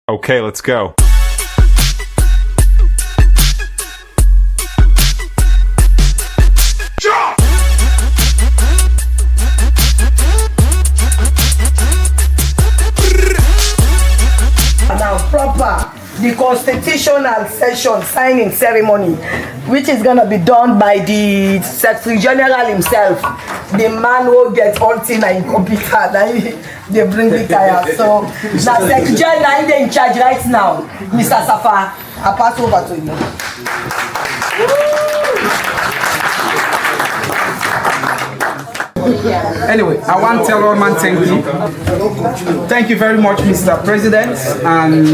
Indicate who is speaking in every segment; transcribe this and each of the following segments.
Speaker 1: Okay, let's go.
Speaker 2: Now proper the constitutional session signing ceremony, which is gonna be done by the Secretary General himself, the man who gets all thing in computer. They bring the tire. So now Secretary General is in charge right now, Mr. Safa. I pass over to you.
Speaker 3: Anyway, I want to tell all man thank you. Thank you very much, Mr. President, and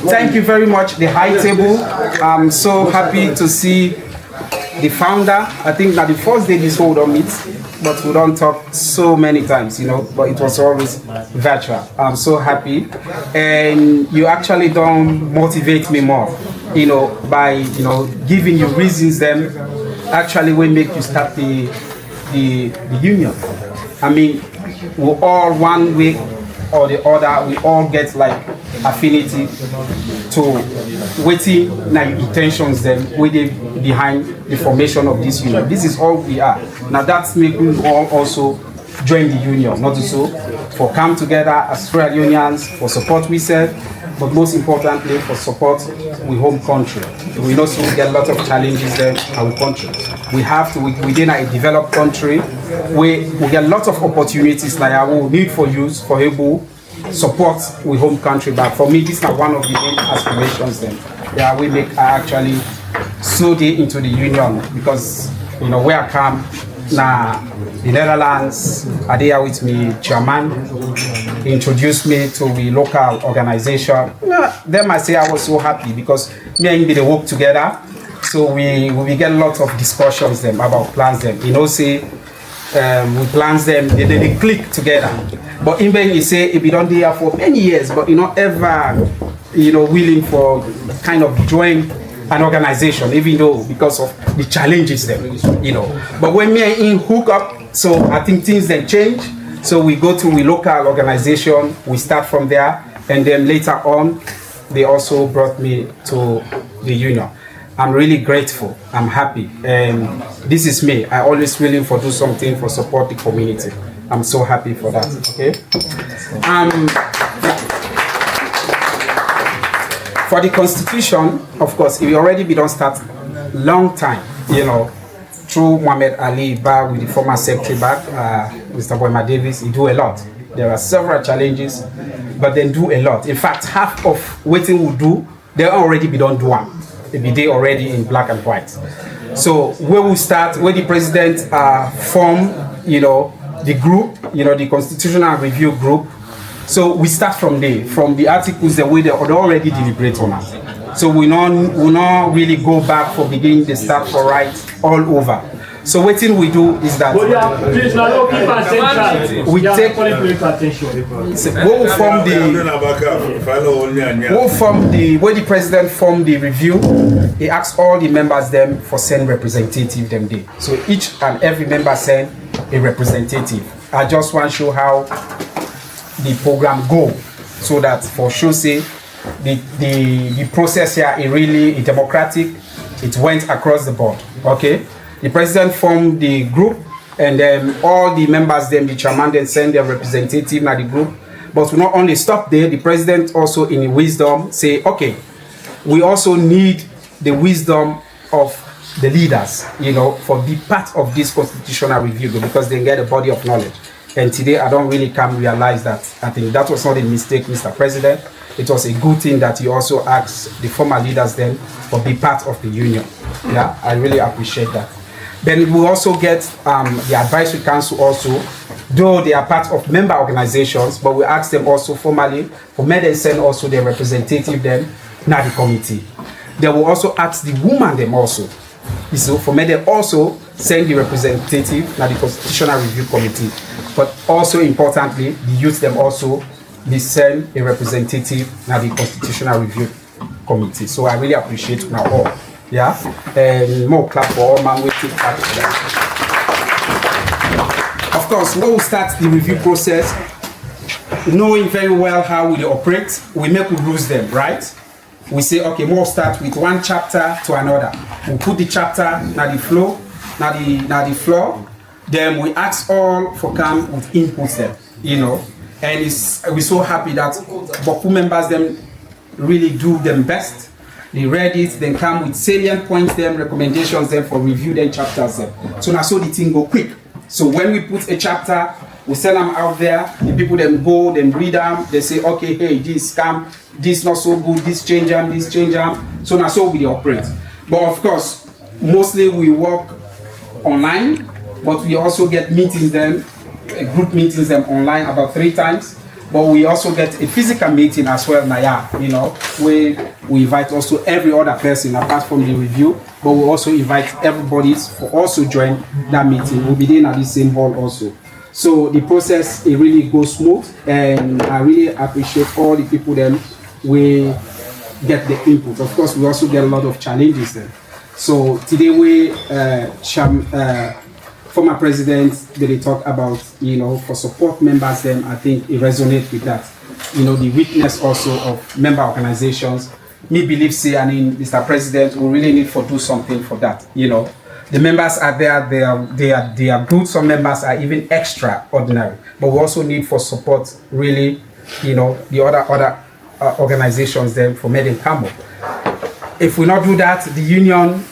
Speaker 3: thank you very much, the high table. I'm so happy to see the founder. I think that the first day this hold on meet, but we don't talk so many times, you know, but it was always virtual. I'm so happy, and you actually don't motivate me more, you know, by, you know, giving you reasons them actually will make you start the union. I mean, we all one way or the other, we all get like affinity to waiting now intentions them waiting behind the formation of this union. This is all we are. Now that's making we all also join the union, not so for come together as trade unions for support we serve, but most importantly for support we home country. We know so we get a lot of challenges there in our country. We have to, within a developed country, we get a lot of opportunities like our need for use, for able support with home country. But for me, this is not one of the main aspirations then. Yeah, we make actually so deep into the union because, you know, where I come now, the Netherlands, are there with me, chairman, introduced me to the local organization. Then I say I was so happy because me and him they work together. So we get a lot of discussions them about plans them. You know, say we plans them, they click together. But in he say if we don't do that for many years, but you know ever, you know, willing for kind of join an organization, even though because of the challenges them, you know. But when me and him hook up, so I think things then change. So we go to a local organization, we start from there, and then later on, they also brought me to the union. I'm really grateful. I'm happy. And this is me. I always willing for do something for support the community. I'm so happy for that. Okay. For the constitution, of course, it already been done start long time. You know, through Mohamed Ali Ba with the former secretary back, Mr. Boyma Davis, he do a lot. There are several challenges, but then do a lot. In fact, half of what we do, they already be done do one. They be there already in black and white. So where we start, where the president form, you know, the group, you know, the constitutional review group. So we start from there, from the articles that we already deliberate on it. So we not really go back for beginning the start for right all over. So what thing we do is that we take where the president formed the review, he asks all the members them for send representative them there. So each and every member send a representative. I just want to show how the program go, so that for sure say the process here is really democratic. It went across the board. Okay. The president formed the group, and then all the members, then the chairman, then send their representative to the group. But we not only stop there, the president also in wisdom say, okay, we also need the wisdom of the leaders, you know, for be part of this constitutional review because they get a body of knowledge. And today I don't really come realize that. I think that was not a mistake, Mr. President. It was a good thing that you also asked the former leaders then for be part of the union. Yeah, I really appreciate that. Then we also get the advisory council also, though they are part of member organizations, but we ask them also formally for medicine also their representative then now the committee. They will also ask the woman them also. So for me they also send the representative now the constitutional review committee. But also importantly, the youth them also they send a representative now the constitutional review committee. So I really appreciate now all. Yeah, and more clap for all man waiting part of that. Of course, when we start the review process, knowing very well how we operate, we make rules them, right? We say, okay, we'll start with one chapter to another. We put the chapter na the flow, na the floor. Then we ask all for come with inputs them, you know. And we're so happy that Boku members them really do them best. They read it, then come with salient points them, recommendations them for review them, chapters them. So now so the thing go quick. So when we put a chapter, we send them out there, the people then go, then read them, they say, okay, hey, this come, this not so good, this change them, this change them. So now so we operate. But of course, mostly we work online, but we also get meetings then, group meetings them online about 3 times. But we also get a physical meeting as well, Naya, you know, where we invite also every other person apart from the review, but we also invite everybody for also join that meeting. We'll be there at the same hall also. So the process, it really goes smooth, and I really appreciate all the people then we get the input. Of course, we also get a lot of challenges then. So today we, former president, they talk about, you know, for support members then, I think it resonates with that. You know, the weakness also of member organizations. Me believe say, I mean, Mr. President, we really need to do something for that, you know. The members are there, they are good. Some members are even extraordinary, but we also need for support, really, you know, the other organizations then for making come up. If we not do that, the union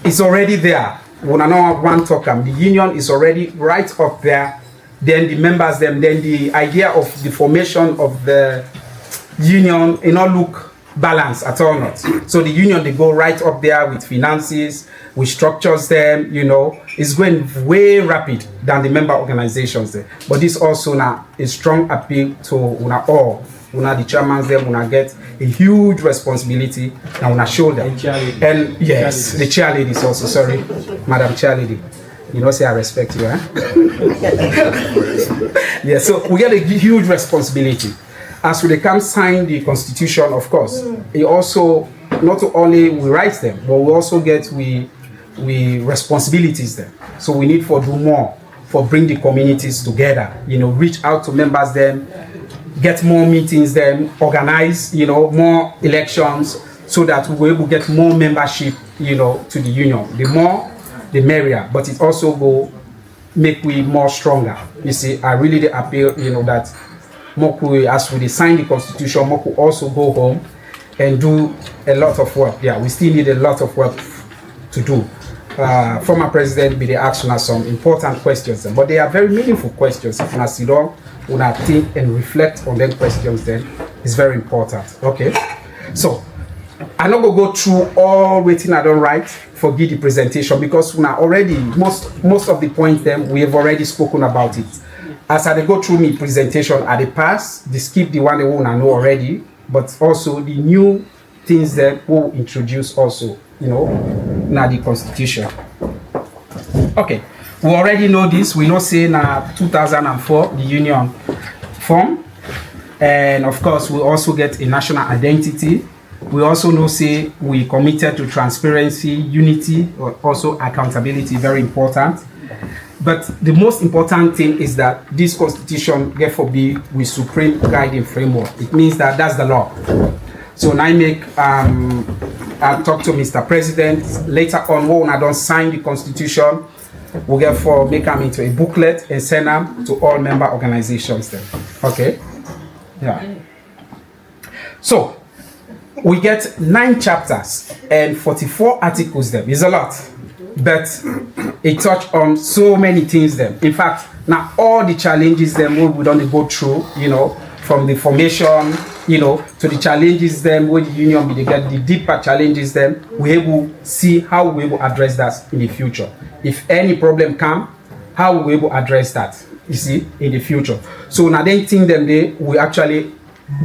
Speaker 3: is already there. When I know one talk, the union is already right up there. Then the members, then the idea of the formation of the union, it not look balanced at all not. So the union, they go right up there with finances, with structures them, you know, it's going way rapid than the member organizations there. But this also now a strong appeal to all. The chairmans them get a huge responsibility on our shoulder. And yes, the chairladies also, sorry, Madam Chairlady. You know, say I respect you, eh? Yeah, so we get a huge responsibility. As we come sign the constitution, of course, it also, not only we write them, but we also get we responsibilities there. So we need for do more, for bring the communities together, you know, reach out to members them, get more meetings then, organize, you know, more elections so that we will able to get more membership, you know, to the union. The more, the merrier, but it also will make we more stronger. You see, I really appeal, you know, that Moku, as we sign the constitution, Moku also go home and do a lot of work. Yeah, we still need a lot of work to do. Former president, they asked us some important questions, but they are very meaningful questions. If you sit down, when I think and reflect on them questions, then it's very important. Okay, so I'm not gonna go through all waiting I don't write for the presentation because when I already most of the points then we have already spoken about it. As I go through my presentation at the past, they skip the one they want to know already, but also the new things that we'll introduce also, you know, now the constitution. Okay. We already know this. We know say na 2004 the union formed, and of course we also get a national identity. We also know say we committed to transparency, unity, also accountability, very important. But the most important thing is that this constitution therefore be with supreme guiding framework. It means that that's the law. So now I make I'll talk to Mr. President later on when I don't sign the constitution. We'll get for make them into a booklet and send them to all member organizations then. Okay? Yeah. So we get 9 chapters and 44 articles then. It's a lot. But it touched on so many things then. In fact, now all the challenges then we don't go through, you know, from the formation, you know, to the challenges then with the union, we get the deeper challenges then, we will see how we will address that in the future. If any problem come, how we will address that, you see, in the future. So now then thing them they we actually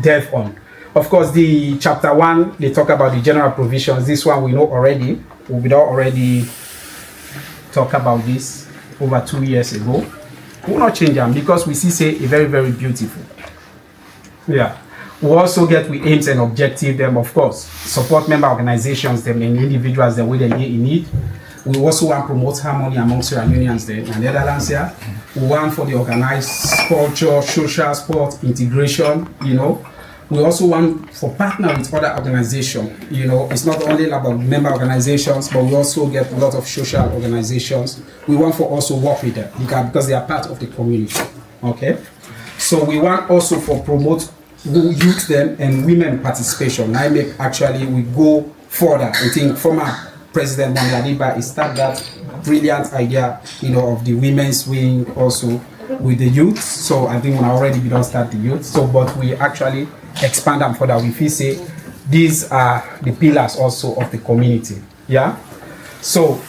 Speaker 3: delve on. Of course, the chapter 1, they talk about the general provisions. This one we know already. We already talk about this over 2 years ago. We'll not change them because we see say a very, very beautiful. Yeah. We also get with aims and objectives them, of course. Support member organizations them and individuals the way they in need. We also want to promote harmony among Sierra Leoneans there and Netherlands here. We want for the organized culture, social sport, integration, you know. We also want for partner with other organizations, you know. It's not only about member organizations, but we also get a lot of social organizations. We want for also work with them because they are part of the community, okay? So we want also for promote youth them and women participation. I make actually we go further. I think former President Mangaliba started that brilliant idea, you know, of the women's wing also with the youth. So I think we already we don't start the youth. So but we actually expand them further. We feel say these are the pillars also of the community. Yeah. So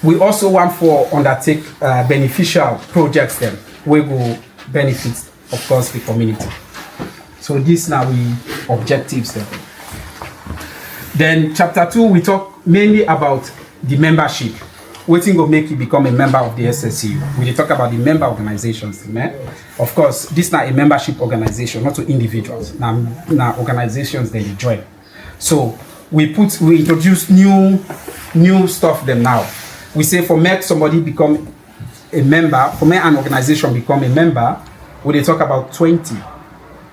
Speaker 3: we also want for undertake beneficial projects then we will benefit of course the community. So these now we objectives then. Then chapter 2 we talk mainly about the membership. What will make you become a member of the SSCU? We talk about the member organizations, man. Of course, this is not a membership organization, not to individuals. Now organizations they join. So we introduce new stuff them now. We say for make somebody become a member, for make an organization become a member, we talk about 20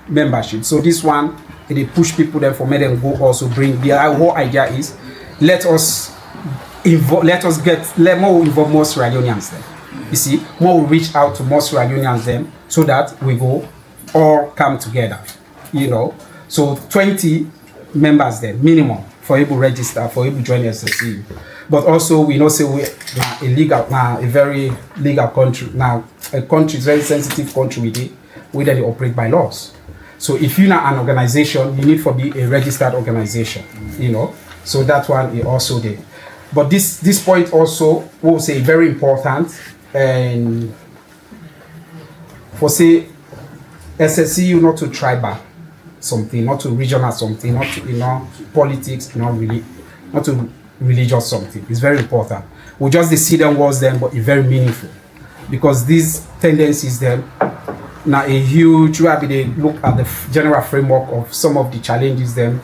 Speaker 3: membership. So this one they push people then for make them go also bring the whole idea is let more involve more Sierra Leoneans then. You see, more we reach out to more Sierra Leoneans then so that we go all come together. You know. So 20 members then minimum for able register, for able join SSCU. But also we know say we a very legal country now, a country very sensitive country with it, where they operate by laws. So if you're not an organization, you need to be a registered organization, you know. So that one is also there. But this point also we'll say very important, and for say SSCU not to tribal something, not to regional something, not to politics, not to religious something. It's very important. We just see them words then, but it's very meaningful because these tendencies then now a huge where they look at the general framework of some of the challenges then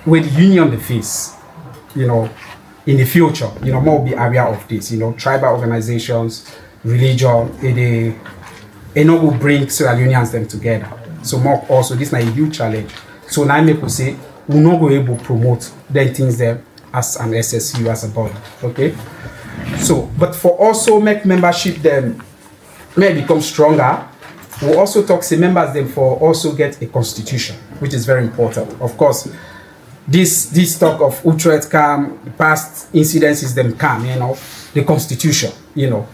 Speaker 3: with the union they face, you know, in the future, you know, more will be area of this, you know, tribal organizations, religion, they not will bring Sierra Leoneans them together. So more also this is a huge challenge. So now make we say we not go able to promote them things there as an SSU as a body. Okay. So but for also make membership them may become stronger. We also talk to members them for also get a constitution, which is very important. Of course, this talk of Utrecht come, past incidences them come, you know, the constitution, you know.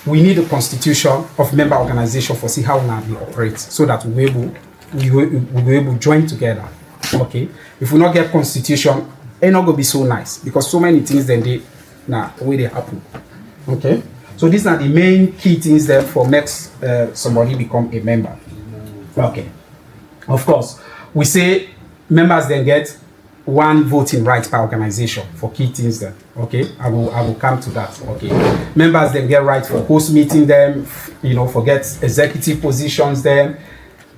Speaker 3: We need a constitution of member organization for see how now we operate so that we'll be able to join together. Okay. If we not get constitution, it's not gonna be so nice because so many things then the way they happen. Okay. So these are the main key things there for makes somebody become a member. Okay. Of course, we say members then get one voting right per organization for key things then. Okay, I will come to that. Okay, members then get right for host meeting them, you know, for get executive positions then,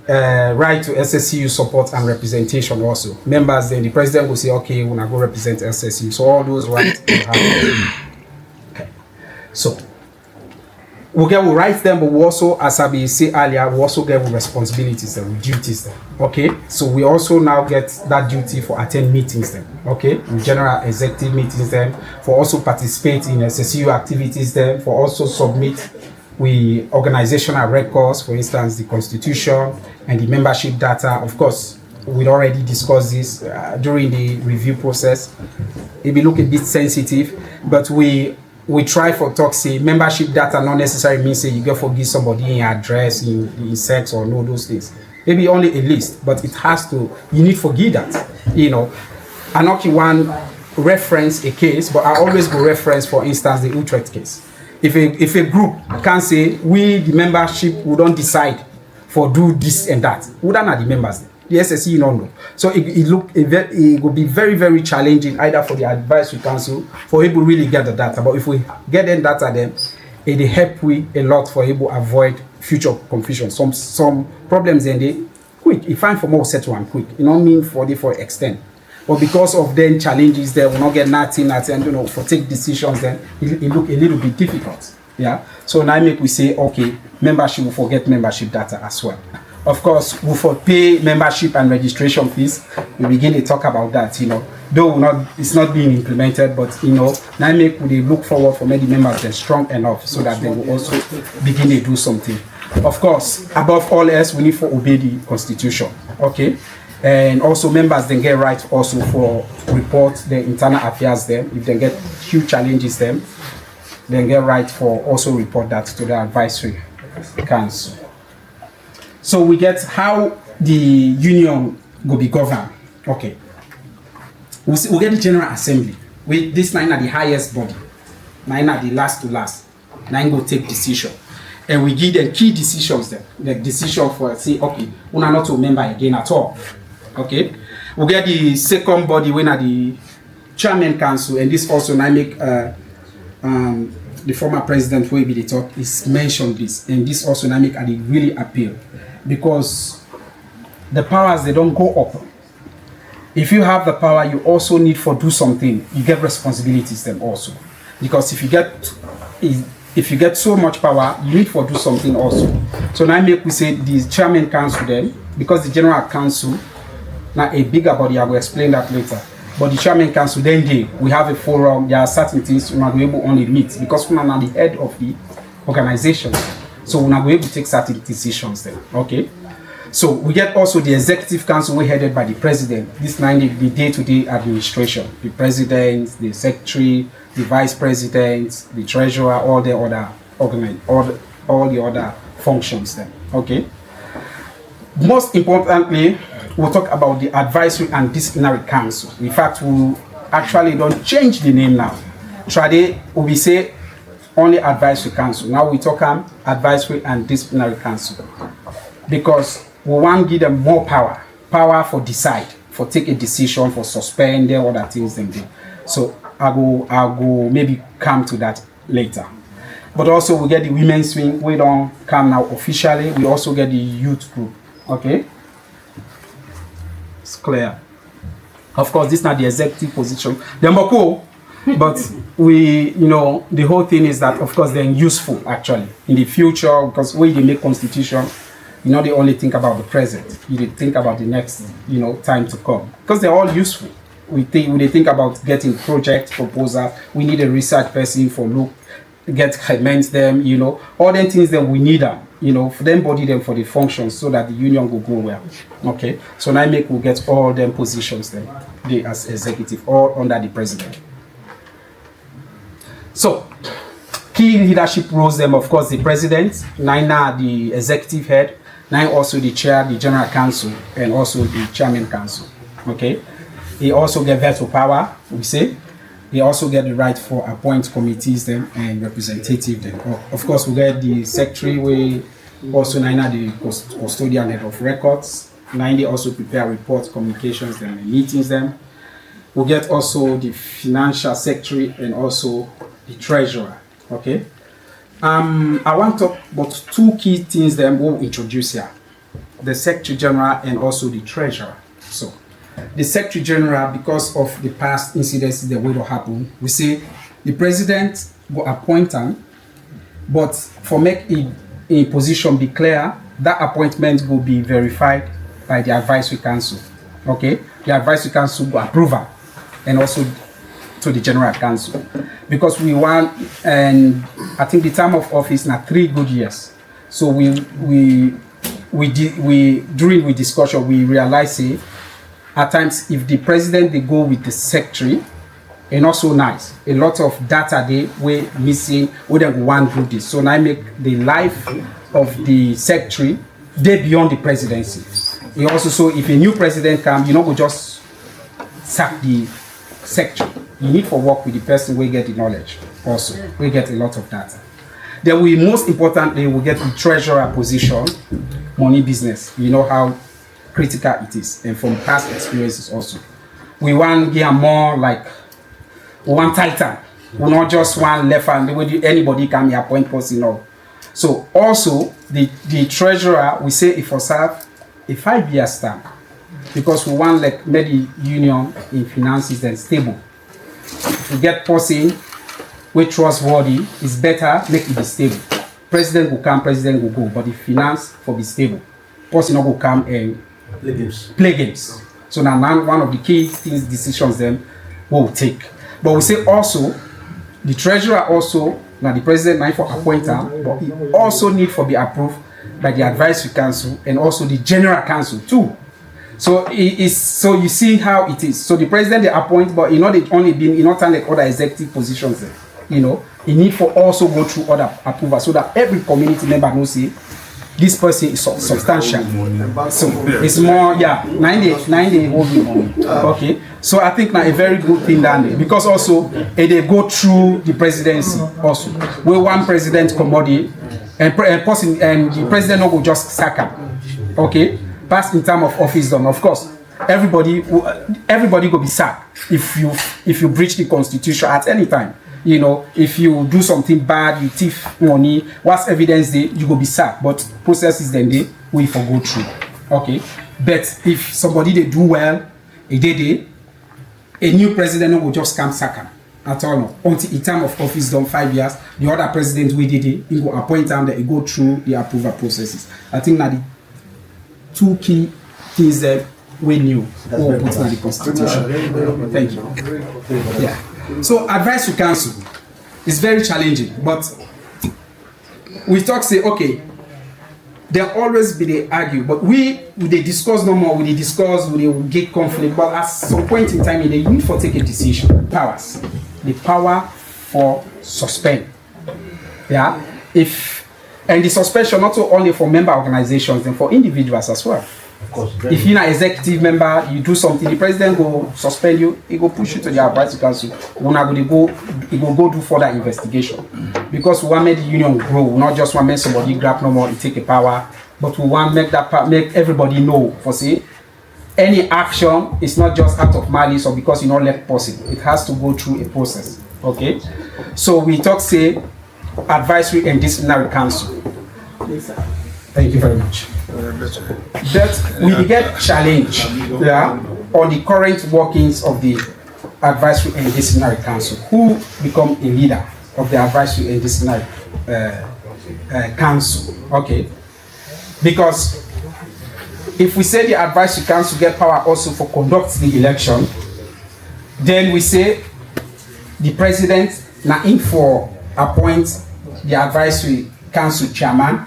Speaker 3: right to SSCU support and representation also. Members then the president will say, okay, when I go represent SSCU, so all those rights will have. Okay, so we get rights then, but we also, as I say earlier, we also get responsibilities then, duties then. Okay, so we also now get that duty for attend meetings then. Okay, in general executive meetings then, for also participate in SSCU activities then, for also submit we organizational records, for instance, the constitution and the membership data. Of course, we already discussed this during the review process. It may look a bit sensitive, but we try for talk say membership data not necessarily means say you get for give somebody in address, in sex or no those things. Maybe only a list, but it has to, you need to give that, you know. I not one reference a case, but I always go reference, for instance, the Utrecht case. If a group can say we the membership we don't decide for do this and that, we don't have the members. The SSC don't know. So it will be very, very challenging either for the advisory council for able really get the data. But if we get the data then it help we a lot for able avoid future confusion. Some problems then they quick. If find for more settle and quick. You know mean for extend. but because of then challenges there, will not get nothing at the end, you know, for take decisions, then it look a little bit difficult. Yeah. So now make we say, okay, membership will forget membership data as well. Of course, we for pay membership and registration fees. We begin to talk about that, you know. Though it's not being implemented, but you know, now make we look forward for many members they're strong enough so that they will also begin to do something. Of course, above all else, we need to obey the constitution. Okay. And also members then get right also for report the internal affairs them. If they get huge challenges them, then get right for also report that to the advisory council. So we get how the union will be governed. Okay. We get the General Assembly. This nine are the highest body. Nine are the last to last. Nine go take decision. And we give them key decisions there. The decision for say, okay, we are not to member again at all. Okay. We get the second body when are the chairman council, and this also now make the former president will be the talk is mentioned this, and this also now make a really appeal because the powers they don't go up. If you have the power, you also need for do something. You get responsibilities then also, because if you get so much power, you need for do something also. So now make we say the chairman council then, because the general council now a bigger body. I will explain that later. But the chairman council then we have a forum. There are certain things we are able only meet because we are not the head of the organization. So we are able to take certain decisions then. Okay. So we get also the executive council, we headed by the president. This nine the day-to-day administration, the president, the secretary, the vice president, the treasurer, all the other all the other functions then. Okay. Most importantly, we'll talk about the advisory and disciplinary council. In fact, we actually don't change the name now. Trade we say only advisory council. Now we talk advisory and disciplinary council because we want to give them more power for decide, for take a decision, for suspend their other things them do. So I'll go maybe come to that later. But also we get the women's wing. We don't come now officially. We also get the youth group. Okay, it's clear. Of course, this is not the executive position. They're more cool, but we, you know, the whole thing is that of course they're useful actually in the future because when they make constitution. You know, they only think about the present. You think about the next, you know, time to come. Because they're all useful. When they think about getting project proposals, we need a research person for get comments them, you know, all the things that we need them, you know, for them body them for the functions so that the union will go well. Okay. So now we'll get all them positions then, they as executive, all under the president. So key leadership roles them, of course, the president, nine are the executive head. Now also the chair, the general council, and also the chairman council. Okay. He also get veto power, we say. He also get the right for appoint committees then and representative then. Of course, we get the secretary, we also now the custodian head of records. Now they also prepare reports, communications then, and meetings them. We get also the financial secretary and also the treasurer. Okay. I want to talk about two key things that we'll introduce here. The Secretary General and also the Treasurer. So, the Secretary General, because of the past incidents that will happen, we say the President will appoint him, but for make a position be clear, that appointment will be verified by the Advisory Council. Okay? The Advisory Council will approve it, and also to the General Council. Because we want, and I think the term of office now 3 good years. So during the discussion we realize at times if the president they go with the secretary, and also nice, a lot of data they were missing. We don't want to do this. So now make the life of the secretary they beyond the presidency. We also so if a new president comes, you know, we just sack the secretary. You need for work with the person we get the knowledge also. We get a lot of data. Then we most importantly we get the treasurer position, money business. You know how critical it is, and from past experiences also. We want to get more like one titan. We not just one left hand. Anybody can be appoint person now. So also the treasurer we say if for serve a 5-year term. because we want like make the union in finances then stable. If we get person which trustworthy, is better make it be stable. President will come, president will go, but the finance for be stable. Person not will come and play games. So now one of the key things decisions then we'll take. But we say also the treasurer also now the president might for appointer, but he also need for be approved by the advisory council and also the general council too. So it is, so you see how it is. So the president they appoint, but you know they only been not like other executive positions there. You know, he need for also go through other approval so that every community member knows see this person is substantial. So it's more, yeah, 90 holding money. Okay. So I think now a very good thing down there because also they go through the presidency also. Where one president commodity and the president not go just sack him. Okay. Pass in terms of office done. Of course, everybody go be sacked if you breach the constitution at any time. You know, if you do something bad, you thief money, what's evidence there, you go be sacked. But processes then they we for go through. Okay. But if somebody they do well, a new president will just come sack him at all. No. Until in term of office done 5 years, the other president we did it, he go appoint them that he go through the approval processes. I think that the two key things that we knew or put in the constitution. Thank you. Yeah. So advice to council is very challenging, but we talk say okay, there always be they argue, but they discuss no more, we discuss, we get conflict, but at some point in time they need for take a decision. Powers. The power for suspend. Yeah. And the suspension not only for member organizations and for individuals as well. Of course, if you're an executive member, you do something, the president go suspend you, he go push you to the advisory council. We're not going to go do further investigation. Because we want to make the union grow, we not just want to make somebody grab no more and take a power, but we want to make everybody know for say any action is not just out of malice or because you not let possible. It has to go through a process. Okay? So we talk say advisory and disciplinary council. Thank you very much. That we get challenged, yeah, on the current workings of the advisory and disciplinary council. Who become a leader of the advisory and disciplinary council? Okay, because if we say the advisory council get power also for conduct the election, then we say the president now in for appoint the advisory council chairman.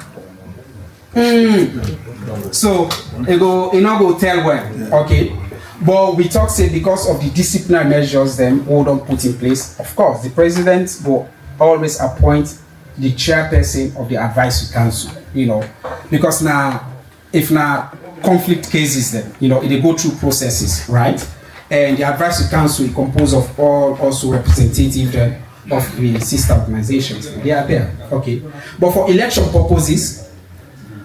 Speaker 3: So it not go tell well, okay. But we talk say because of the disciplinary measures them we don't put in place. Of course, the president will always appoint the chairperson of the advisory council. You know, because now if now conflict cases then they go through processes, right? And the advisory council is composed of all also representatives of the sister organizations. They are there, okay. But for election purposes,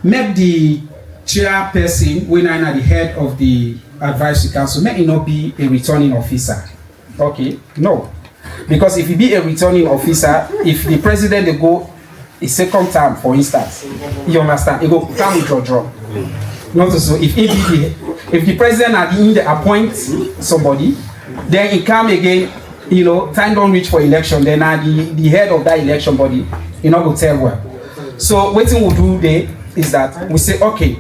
Speaker 3: make the chairperson, when I'm at the head of the advisory council, may it not be a returning officer. Okay, no. Because if he be a returning officer, if the president they go a second term, for instance, you understand, he go come with draw. Not so if the president at the end appoint somebody, then he come again, time don't reach for election, then the head of that election body, not go tell well. So what we do there is that we say, okay,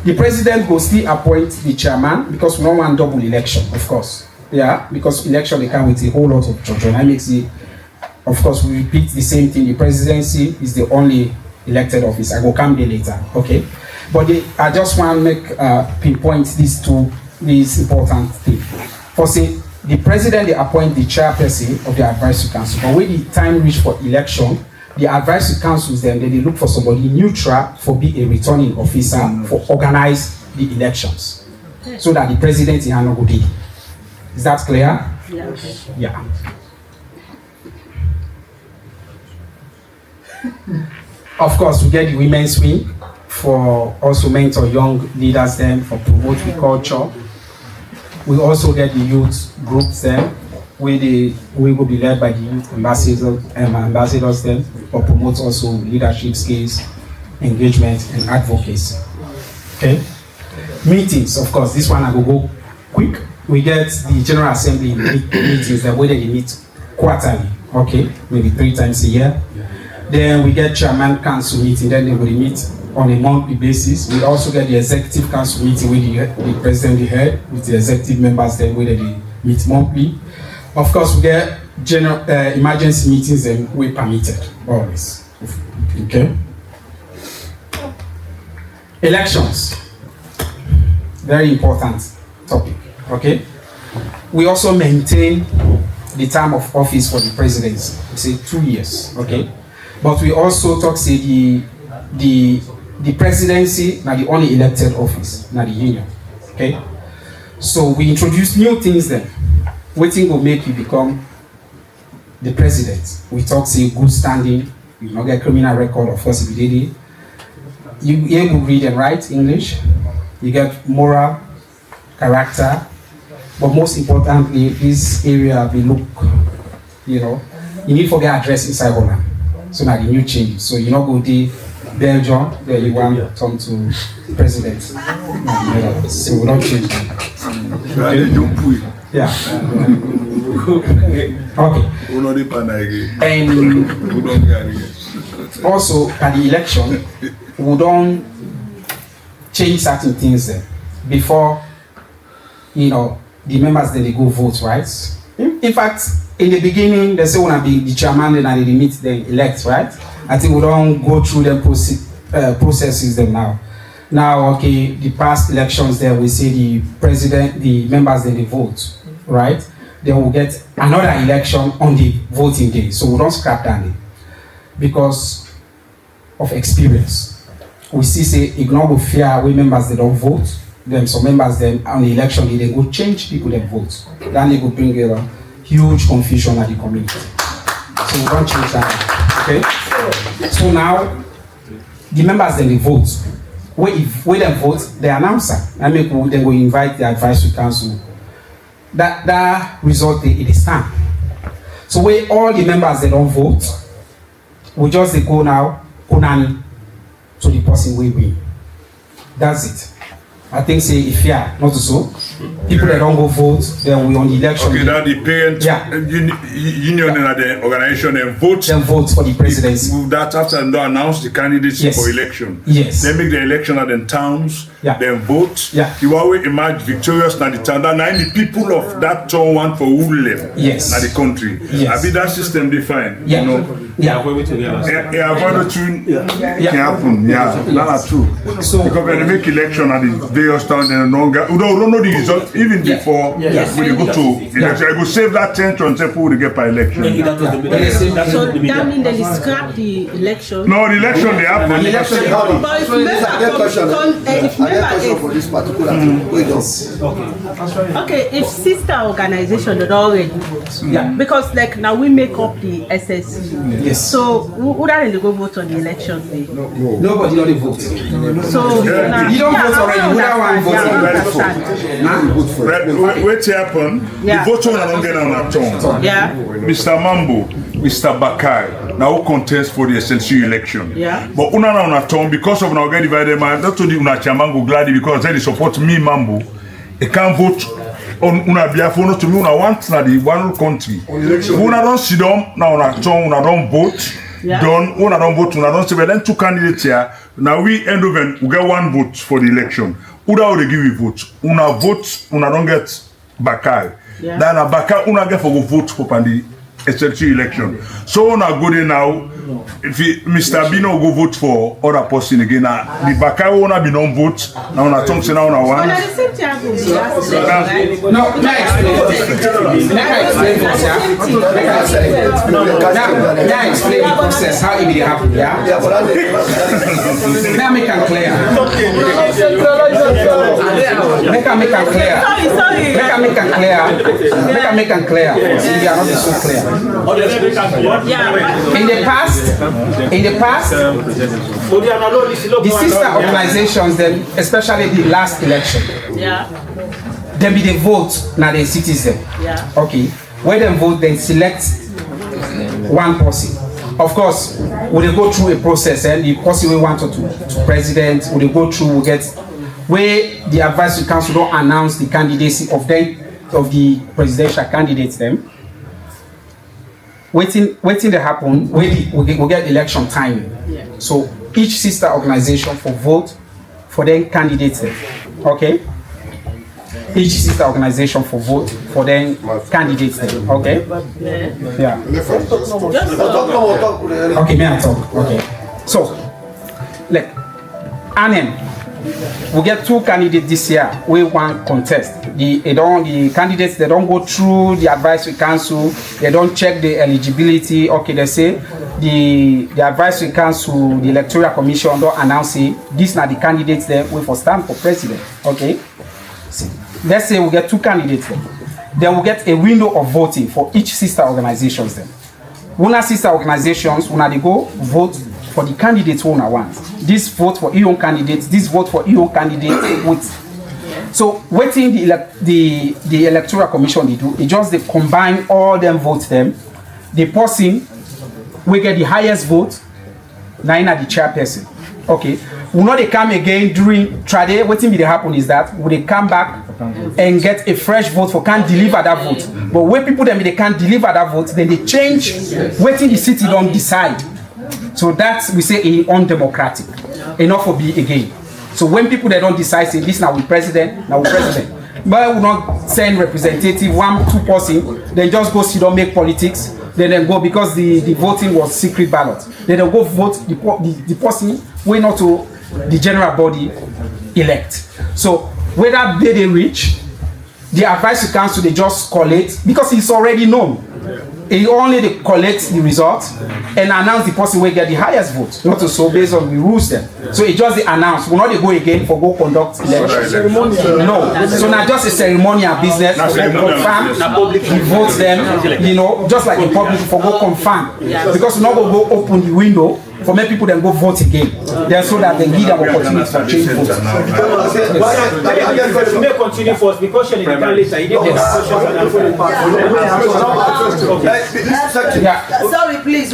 Speaker 3: the president will still appoint the chairman because we don't want double election, of course. Yeah, because election they come with a whole lot of children. That makes it, of course, we repeat the same thing. The presidency is the only elected office. I will come there later, okay? But I just want to make pinpoint these important things. For say, the president they appoint the chairperson of the advisory council, but when the time reach for election, the advisory councils then they look for somebody neutral for be a returning officer for organize the elections, so that the president in no go dey. Is that clear?
Speaker 2: Yeah. Okay.
Speaker 3: Yeah. Of course, we get the women's wing for also mentor young leaders then for promote the culture. We also get the youth groups then. We will be led by the youth ambassadors then, or promote also leadership skills, engagement, and advocacy. Okay. meetings, of course, this one I will go quick. We get the General Assembly meetings, the way they meet quarterly, okay, maybe 3 times a year. Then we get Chairman Council meeting, then they will meet on a monthly basis. We also get the Executive Council meeting with the President, the head, with the executive members, then where they meet monthly. Of course, we get general emergency meetings, and we permitted always. Okay. Elections, very important topic. Okay. We also maintain the term of office for the presidency. We say 2 years. Okay. But we also talk say the presidency now the only elected office, now the union. Okay. So we introduce new things then. Waiting will make you become the president. We talk say good standing, you not get criminal record, of course, if you did it. You able to read and write English, you get moral, character, but most importantly, this area we look, you know, you need to get address inside Holland. So now the new changes. So you not go to Belgium, there you want to turn to president. So we don't change that. Yeah. Okay. And also at the election, we don't change certain things there before, you know, the members then they go vote, right? In fact, in the beginning, they say wanna be the chairman and they meet, they elect, right? I think we don't go through the processes them now. Now, okay, the past elections there, we see the president, the members then they vote, right? Then we'll get another election on the voting day. So we don't scrap that day because of experience. We see say ignore go fear way members they don't vote. Then some members then on the election day they go change people that vote. Then they go bring a huge confusion at the community. So we don't change that. Okay. So now the members then they vote. If they vote, they announce it. And make then go invite the advisory council. That result it is time. So where all the members they don't vote, we just they go now onani to the person we win. That's it. I think say if not so. People that don't go vote, then we on the election.
Speaker 1: Okay, now the parent union and the organization and vote.
Speaker 3: Then vote for the presidency.
Speaker 1: That after they announce the candidates for election.
Speaker 3: Yes.
Speaker 1: They make the election at the towns. Then vote. You always emerge victorious na the town. Now the people of that town want for ruling.
Speaker 3: Yes.
Speaker 1: Na the country.
Speaker 3: Yes.
Speaker 1: I think that system defined.
Speaker 3: Yeah.
Speaker 1: You know. Avoid to happen. That's true. So because when they make election at the various towns, they don't know the result even before when they go to election. I go save that tension say people will get by election.
Speaker 4: So that means they scrap the election.
Speaker 1: No, the election they happen.
Speaker 4: But if member
Speaker 5: for this particular
Speaker 4: okay, if sister organization they already vote. Because like now we make up the SSU.
Speaker 3: Yes.
Speaker 4: So who don't go vote on the election day?
Speaker 3: Nobody don't vote.
Speaker 4: So
Speaker 3: you don't vote already. Who that one vote?
Speaker 1: Wait happen. The vote on don't get on that tongue. Mr. Mambo, Mr. Bakari, now who contest for the SLC election. But una na tongue because of now get divided man. That's what the una chairman go glad because they support me Mambo. They can't vote on una biafo to me una want na the one country. Una don't sit down now una tongue una don't vote. Done una don't vote una don't say but then 2 candidates here. Now we end of we get 1 vote for the election. Uda will give you vote. Una vote una don't get Bakari. Then a Bakari una get for go vote for the SLC election. So una go there now. If Mr. Bino go vote for other person again, the Bakari wanna be non vote. Now una tongue say now una one.
Speaker 4: But at the same time,
Speaker 3: No, explain the process, how it will happen, Now make it clear. Make it clear. Make it clear. See, we are not so clear. In the past, the sister organizations, then especially the last election, then be the vote now the citizen. Okay, when they vote, then select one person. Of course, when they go through a process, and the person we want to president, when they go through, we get where the advisory council don't announce the candidacy of the presidential candidates them. Waiting to happen, we get election timing. Yeah. So each sister organization for vote for their candidates them. Okay? Each sister organization for vote for their candidates them. Okay? Yeah. Okay, may I talk? Okay. So, like, Anem, we get 2 candidates this year. We want contest. The candidates, they don't go through the advisory council. They don't check the eligibility. Okay, they say the advisory council, the electoral commission don't announce it. These are the candidates there we for stand for president. Okay. So, let's say we get 2 candidates then. Then we get a window of voting for each sister organizations then. One sister organizations, when they go vote for the candidates who want. This vote for your own candidates, this vote for your own candidates with. So waiting the electoral commission they do, they combine all them votes them. The person will get the highest vote, now the chairperson. Okay. Will not they come again during Friday? What will happen is that will they come back and get a fresh vote for can't deliver that vote. But when people then they can't deliver that vote, then they change waiting the city don't decide. So that's we say undemocratic. Enough for be again. So when people they don't decide say this now we president, now we president. But we will not send representative 1, 2 person, then just go sit down make politics, then go because the voting was secret ballot. Then they'll go vote the person way not to the general body elect. So whether they reach, the advisory council they just collect because it's already known. It only they collect the results and announce the person will get the highest vote, not to so based on the rules then. So it just the announce. Will not they go again for go conduct election. No. So now just a ceremonial business for go confirm the votes them, you know, just like in public for go confirm. Because we're not going to go open the window for many people then go vote again. Then so that they need an opportunity to change votes.
Speaker 5: You may continue first because you can later. You didn't
Speaker 2: Sorry, please.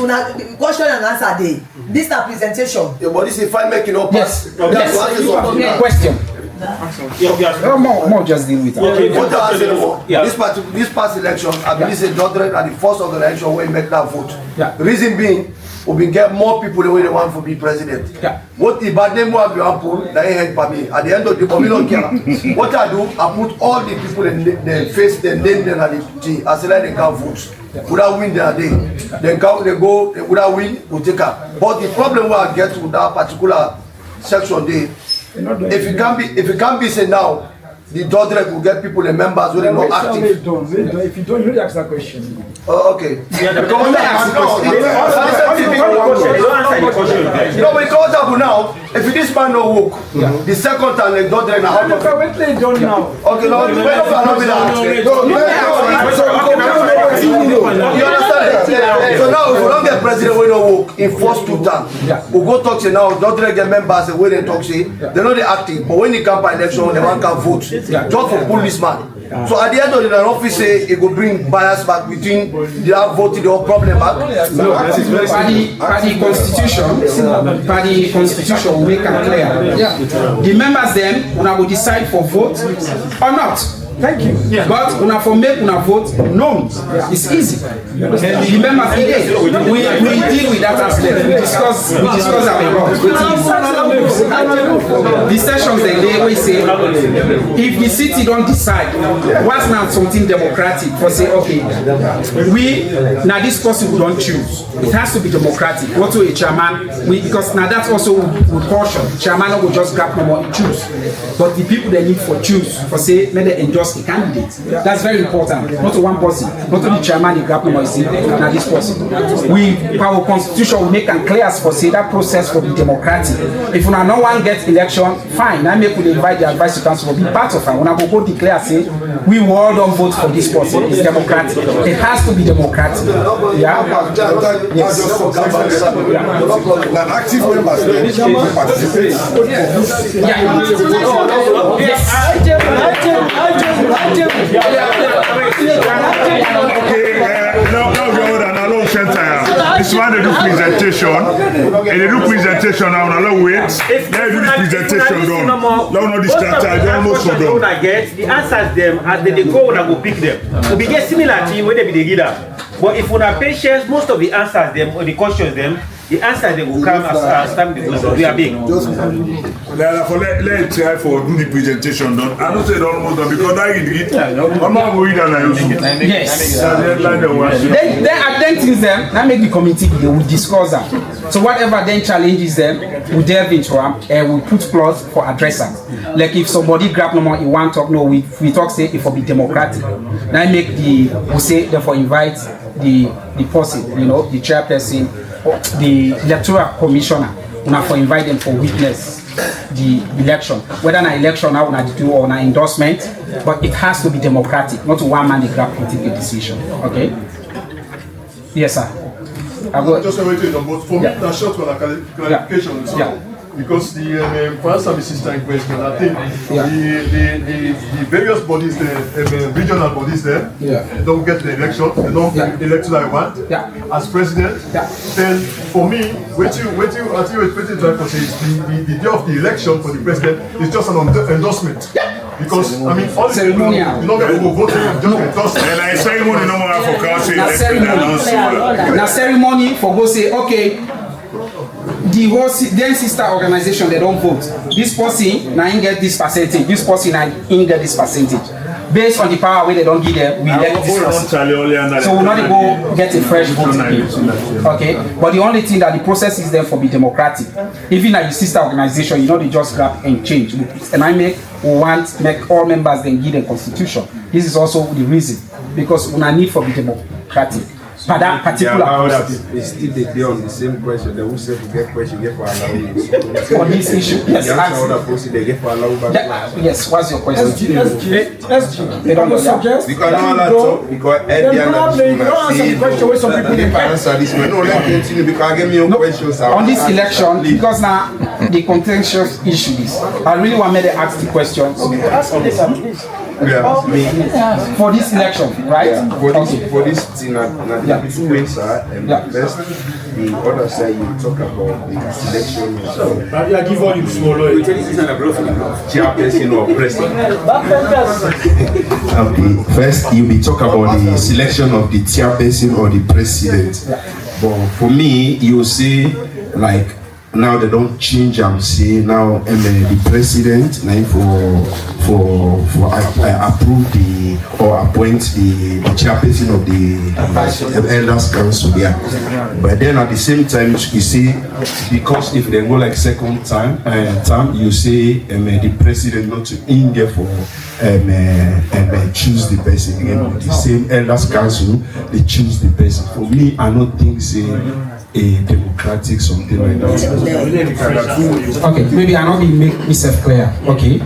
Speaker 2: Question and answer day. This is a presentation.
Speaker 6: Yeah, but this is fine making up.
Speaker 3: Yes. Question. More just deal with that.
Speaker 6: This past election, I believe the Dodred are the first organization where make that vote.
Speaker 3: Yeah.
Speaker 6: Reason being, we get more people the way they want to be president.
Speaker 3: Yeah.
Speaker 6: What the bad name will be put, they ain't for me. At the end of the day, we don't care. What I do, I put all the people in the face, the name, them and the I select they can vote. Without win their day. They go, without win, we take up. But the problem we I get with that particular section day, if it can't be said now, the Dodrek will get people, the members who are not active.
Speaker 7: If you don't, you ask that question.
Speaker 6: Okay. No, because now, if this man no work, the second time they don't drink out of it.
Speaker 7: What they done now?
Speaker 6: Okay, no, you understand? So now, if we don't get president, we don't work in first 2 times. We go talk to now, don't drink members, the way they talk, say, they're not active, but when they come by election, they want to vote. Just for policeman. So at the end of the day, office say it will bring bias back between the voting the whole problem back.
Speaker 3: No, by the constitution we make it clear. The members then when will decide for vote or not. Thank you. But when I for make una vote, no, it's easy. The members we deal with that aspect. We discuss our laws. The sessions they say if the city don't decide what's not something democratic for say okay we now this person we don't choose. It has to be democratic. What to a chairman because now that's also with caution. Chairman will just grab no more choose. But the people they need for choose for say may they endorse the candidate. That's very important. Not to one person, not to the chairman the grab no more now this person. Our constitution will make and clear as for say that process will be democratic. If you no one gets election, fine. I make we invite the advisory council to be part of it. When I go declare say we will all don't vote for this person. It's democratic. It has to be democratic. Yeah. Yes.
Speaker 1: Active members participate.
Speaker 7: Yeah.
Speaker 1: Okay, no, go and alone center. This man they do presentation. And they do presentation now. Now wait. Let do the presentation done. Now no distract. I almost so done.
Speaker 5: The answers them as they go and go pick them. We get similar to when they be the leader. But if we have patience, most of the answers them or the questions them, the answers they will come as time goes on. We are big.
Speaker 1: Let's try for do the presentation done. I don't say it almost done because I get I'm not going to
Speaker 3: Yes. Then things them, now make the committee, they will discuss them. So whatever then challenges them, we delve into them and we put clause for addressers. Like if somebody grab no more, you want to talk, no, we talk say it will be democratic. Now make we say therefore invite the person, you know, the chairperson, the electoral commissioner, now for invite them for witness the election. Whether an election now want to do or an endorsement, but it has to be democratic, not one man the grab to take a decision. Okay? Yes, sir.
Speaker 8: Just waiting on both. For me, that's short for clarification. So, because the for answer the sister in question, I think the various bodies, the regional bodies there, they don't get the election, they don't elect who I want as president. Then for me, what you try to say is the day of the election for the president is just an endorsement. Because I mean, all the people, you're not going to vote, just endorse.
Speaker 1: And I ceremony no more for council.
Speaker 3: Now ceremony for go say okay. The whole then sister organization they don't vote. This person now get this percentage. This person now get this percentage. Based on the power where they don't give them, we elect this person. So we're not go get a fresh vote again. Okay, but the only thing that the process is there for be democratic. Even like the sister organization, you know, they just grab and change. And we want make all members then give the constitution. This is also the reason because we need for be democratic. But that particular process
Speaker 9: is still they on the same question. They will say to get question, get for allowance.
Speaker 3: For this issue, yes.
Speaker 9: They get for allowance.
Speaker 3: Yes, what's your question?
Speaker 7: They don't suggest.
Speaker 9: Because now that talk, because at the end of the
Speaker 7: don't answer the question where some people didn't
Speaker 9: answer this. No, let me continue because I give me your questions.
Speaker 3: On this election, because now the contentious issue is, I really want me to ask the questions.
Speaker 7: Ask me this, please.
Speaker 3: For this election, right?
Speaker 9: For this thing, two ways, and first, the other side you talk about the selection of
Speaker 8: give all you smaller
Speaker 9: chairperson or president. Okay, first you be talk about the selection of the chairperson or the president. But for me, you say like now they don't change and say now the president now for approve the or appoint the chairperson of the elders council but then at the same time you see because if they go like second time you say the president not to in there for choose the person again with the same elders council they choose the person. For me I don't think say a democratic something like that.
Speaker 3: Okay, maybe I not make myself clear. Okay,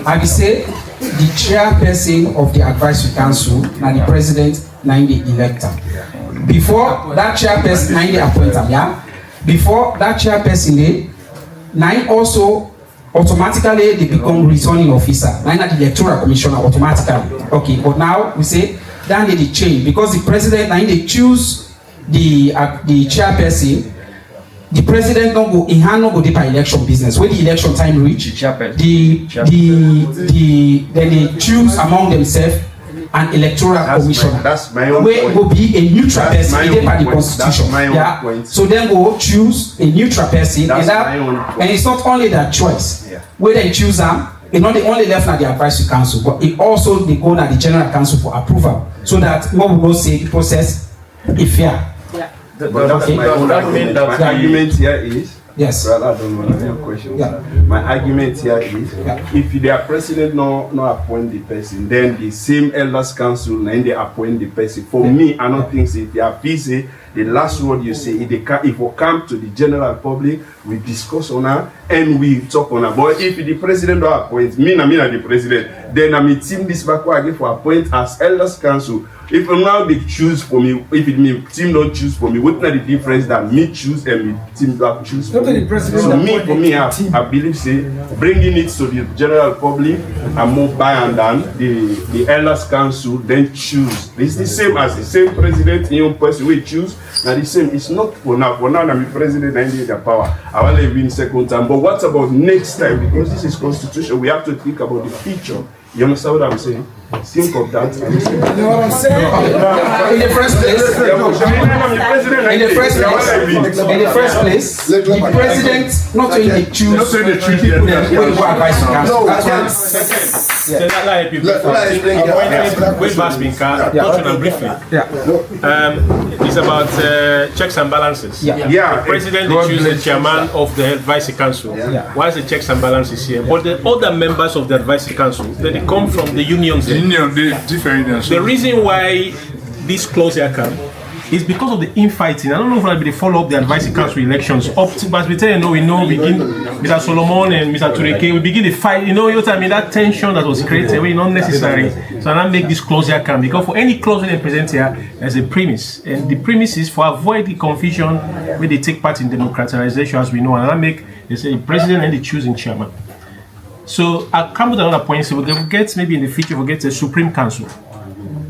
Speaker 3: I will say the chairperson of the advisory council, now the president, now the elector. Before that chairperson, now the appointer. Yeah. Before that chairperson, now also automatically they become returning officer. Now the electoral commissioner automatically. Okay, but now we say then they change because the president now they choose. The chairperson, the president don't go in hand no go deep election business. When the election time reach, then they choose among themselves an electoral commissioner.
Speaker 9: That's my own
Speaker 3: point. Will be a neutral person
Speaker 9: in
Speaker 3: by the constitution.
Speaker 9: Point.
Speaker 3: So then go choose a neutral person, and it's not only that choice. Yeah. Where they choose them, it's not the only left at the advisory council, but it also they go to the general council for approval, so that what we will say the process is fair.
Speaker 9: But that's my own argument. My argument here is
Speaker 3: yes.
Speaker 9: Well, I don't know your question. My argument here is if their president no appoint the person, then the same elders council and they appoint the person. For me, I don't think if you are busy, the last word you say, if we come to the general public, we discuss on her and we talk on her. But if the president don't appoint me, the president, then I'm team this backward again for appoint as elders council. If now they choose for me, if the team don't choose for me, what's the difference that me choose and the team don't choose for me? So for me, I believe say bringing it to the general public and more by and down the elders council then choose. It's the same as the same president, person we choose. Now the same, it's not for now. For now, I'm president, I need the power. I want to win second time. But what about next time? Because this is constitution, we have to think about the future. You understand what I'm saying? Think of that.
Speaker 7: You know what I'm saying?
Speaker 3: In the first place, the president not only choose people that will go advise to council. That's
Speaker 10: it's about checks and balances. The president chooses the chairman of the advisory council. Why is the checks and balances here? But the other members of the advisory council, they come from the unions. The reason why this clause here come is because of the infighting. I don't know if I'll be the follow up the advisory council elections. Up to, but we tell you, we begin Mr. Solomon and Mr. Tureke, we begin the fight. You know what I mean? That tension that was created, not necessary. So I make this clause here come because for any clause they present here, there's a premise, and the premise is for avoid the confusion when they take part in democratization, as we know. And I make they say the president and the choosing chairman. So I'll come with another point. So we'll get maybe in the future we'll get a Supreme Council.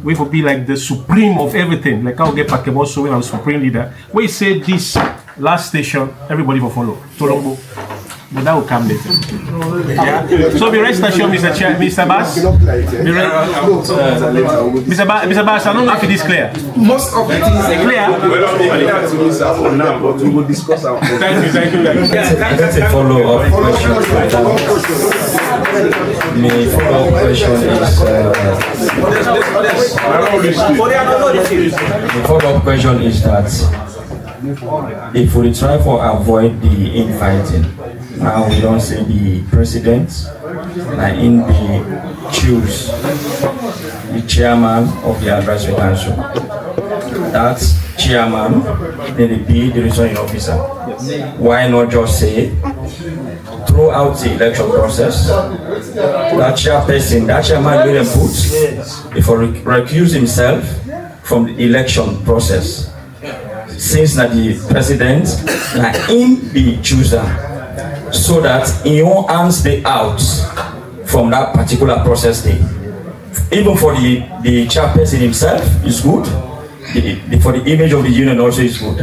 Speaker 10: We will be like the supreme of everything. Like I'll get Pakeboso when I was supreme leader. Where he said this last station, everybody will follow. Tolombo. But that will come later. Yeah. So be rest assured, Mr. Chair, Mr. Bass. Mr. Bass, I don't know if it is clear.
Speaker 3: Most of it is
Speaker 10: clear.
Speaker 9: But we will discuss our
Speaker 10: Thank you.
Speaker 11: That's a follow-up question. My follow-up question is that if we try to avoid the infighting, now we don't say the president, like in the choose the chairman of the advisory council. That chairman then be the returning officer. Why not just say throughout the election process, that chairperson, that chairman will put if he recuse himself from the election process. Since that the president in the chooser, so that he won't stay out from that particular process day. Even for the chairperson himself is good. For the image of the union also is good.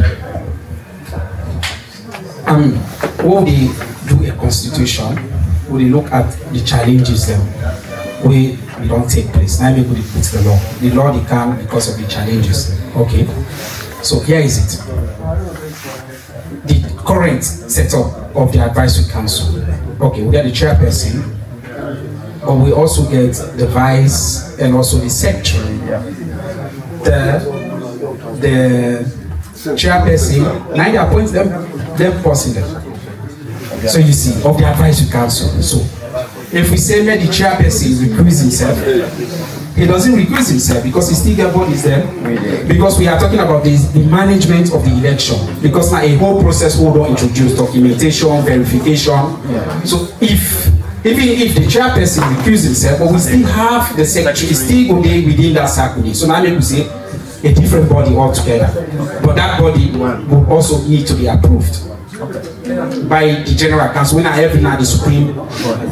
Speaker 3: When we do a constitution, we look at the challenges them we don't take place. Now we put the law. The law they come because of the challenges. Okay. So here is it. The current setup of the advisory council. Okay, we get the chairperson, but we also get the vice and also the secretary. The chairperson, now they appoint them personally. So you see, of the advisory council. So if we say that the chairperson recuse himself, he doesn't recuse himself because he still get bodies there. Because we are talking about the management of the election. Because now a whole process will introduce documentation, verification. So even if the chairperson recuse himself, but we still have the secretary still go there within that circle. So now we say a different body altogether. But that body will also need to be approved by the general council. When I have now the supreme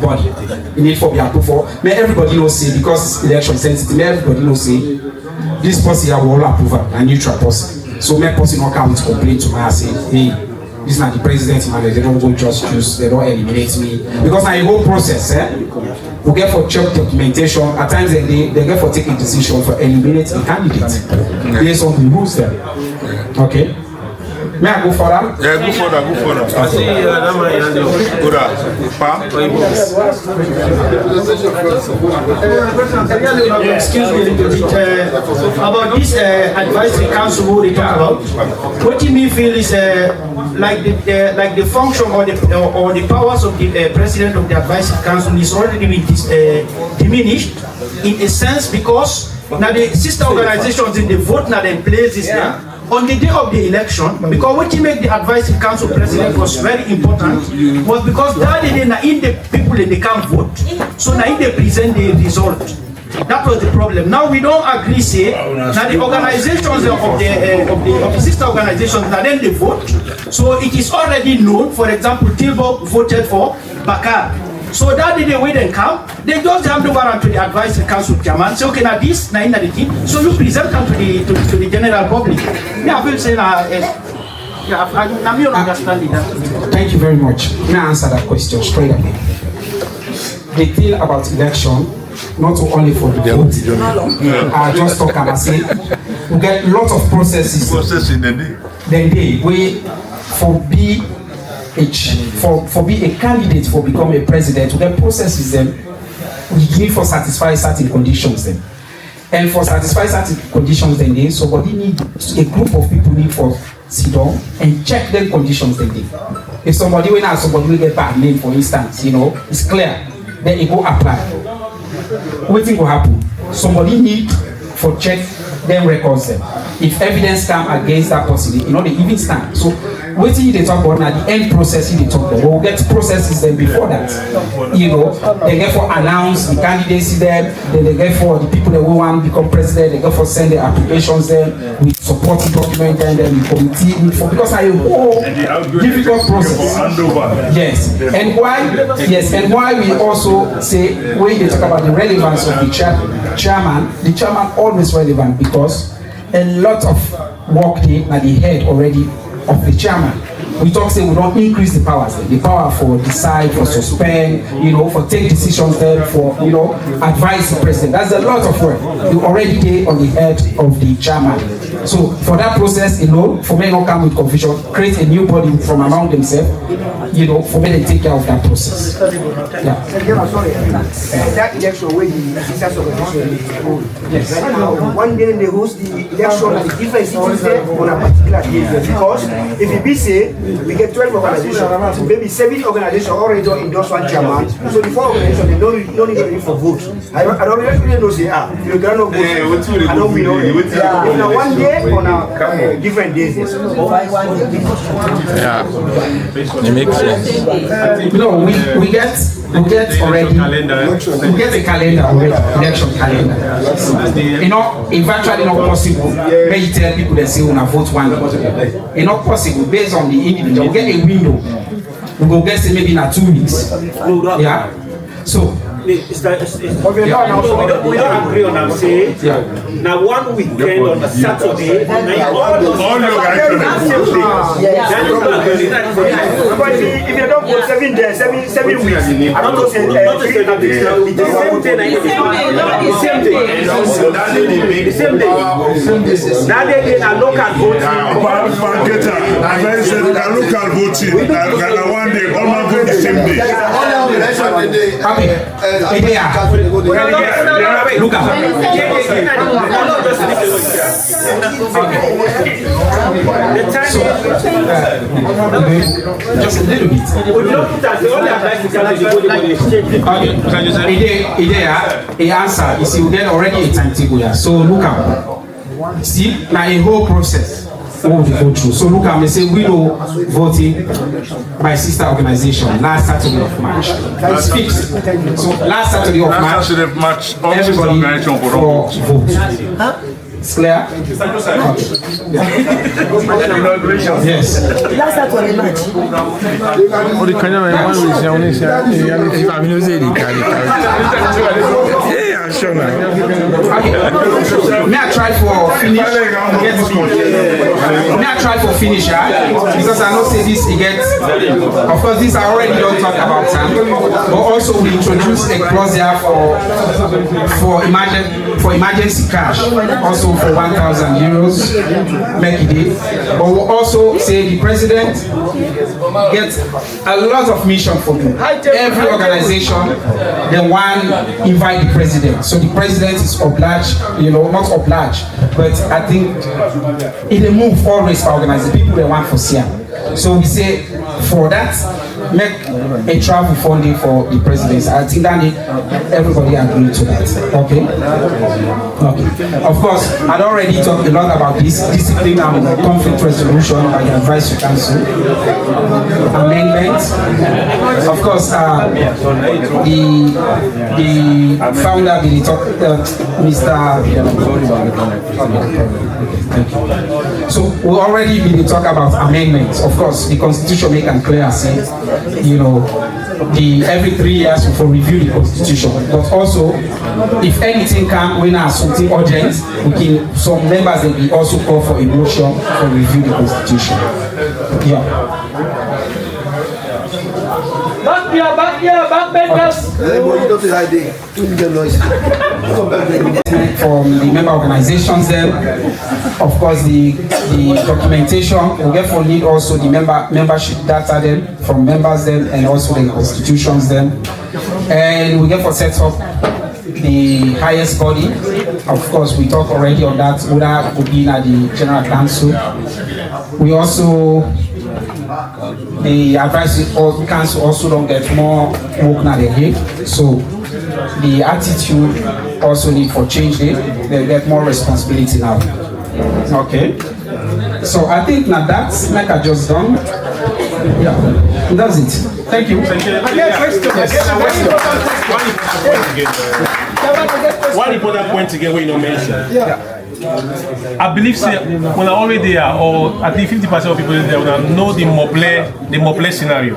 Speaker 3: body, it need for be approved for. May everybody know say because election sensitive. May everybody know say this person I will approve a neutral person. So may person not come to complain to me and say, hey, this is not the president, man. They don't go just choose. They don't eliminate me because now the whole process. We get for check documentation. At times they get for taking decision for eliminate the candidate based on the rules there. Okay. May I go further?
Speaker 1: Yeah, go further.
Speaker 10: I see that man
Speaker 12: excuse me a little bit about this advisory council who they talk about. What do you feel is like the function or the powers of the president of the advisory council is already diminished in a sense because now the sister organizations in the vote now in places there. On the day of the election, because what you make the advisory council president was very important, was because that day in the people they can't vote, so now they present the result. That was the problem. Now we don't agree say that the organizations of the sister organizations now then they vote. So it is already known. For example, Tilburg voted for Bakar. So that day they wait and come, they just hand over to the advisory council chairman, say, okay, now this, now in the team, so you present them to the general public. Yeah, I will say, I'm understanding that.
Speaker 3: Thank you very much. May I answer that question straight away? The thing about election, not only for the vote, I just talk and I say, we get a lot of processes. Then they wait for be a candidate for become a president. We get processes them. We need for satisfy certain conditions then. And for satisfy certain conditions then somebody need a group of people need for sit down and check them conditions then. If somebody will ask somebody will get bad name for instance, it's clear, then it go apply. What thing will happen? Somebody need for check them records them. If evidence come against that person, they even stand. So waiting they talk about now the end process they talk about. We'll get processes then before that. They get for announce the candidacy then they get for the people that will want to become president, they get for send their applications then with supporting document and then the committee because I difficult process. Yes. And why we also say when they talk about the relevance of the chairman always relevant because a lot of work they at the head already of the chairman. We talk say we don't increase the powers, the power for decide, for suspend, for take decisions there, for advise the president. That's a lot of work. You already did on the head of the chairman. So for that process, for me not come with confusion, create a new body from among themselves, for me to take care of that process. Yeah.
Speaker 13: That election where the officers of election yes. One day they host the election at the different cities there on a particular day because if it be say we get 12 organizations, maybe 7 organizations already don't endorse one chairman. So the 4 organizations they don't need to for vote. I don't really know say you cannot vote. I don't know. If one day on a different days.
Speaker 3: Yeah, it makes sense. No, we get already. We get a calendar already, election calendar. It's actually not possible. When you tell people they say we vote one day, it's not possible based on the individual. We get a window. We go get say maybe in 2 weeks. Yeah. So.
Speaker 5: We don't agree on them say now 1 weekend on a Saturday all your guys if you don't go 7 days 7 weeks I don't go say the same day that day a local voting one day all my vote the same day
Speaker 3: Look at just a little bit. He answer. You see, we get already a timetable here. So look at. See, now a whole process. What we go through. So look at me. Say we know voting by sister organization last Saturday of March. It's fixed. So last Saturday of March, everybody for vote. It's clear? Yes.
Speaker 2: Last Saturday March.
Speaker 3: May I try for finish? May I try for finish, because I know say this again. Of course, this I already don't talk about time, but also we introduce a clause here for emergency cash, also for 1,000 euros, make it. But we'll also say the president gets a lot of mission for you. Every organization, they want invite the president. So the president is obliged, not obliged, but I think in a move always for organizing people they want for SIA. So we say for that, make a travel funding for the presidency. I think that everybody agreed to that. Okay. Of course, I'd already talked a lot about this discipline and conflict resolution by the advisory council amendment. Of course, the founder will talk, Mr. So we already been talk about amendments. Of course, the constitution make and clear say, every 3 years for review the constitution. But also, if anything can, when there's something urgent, some members will also call for a motion for review the constitution. Yeah. From the member organizations then, of course the documentation, we get for need also the membership data then, from members then, and also the constitutions then. And we get for set up the highest body. Of course, we talk already on that, whether it would be at the General Council. We also, the advisory council also don't get more work now they get. So the attitude also need for change there. They get more responsibility now. Okay. So I think now that's like I just done. Yeah, that's it. Thank you.
Speaker 10: One important point again when you mention. Yeah. I believe when I already there, or at least 50% of people there will know the Mople scenario.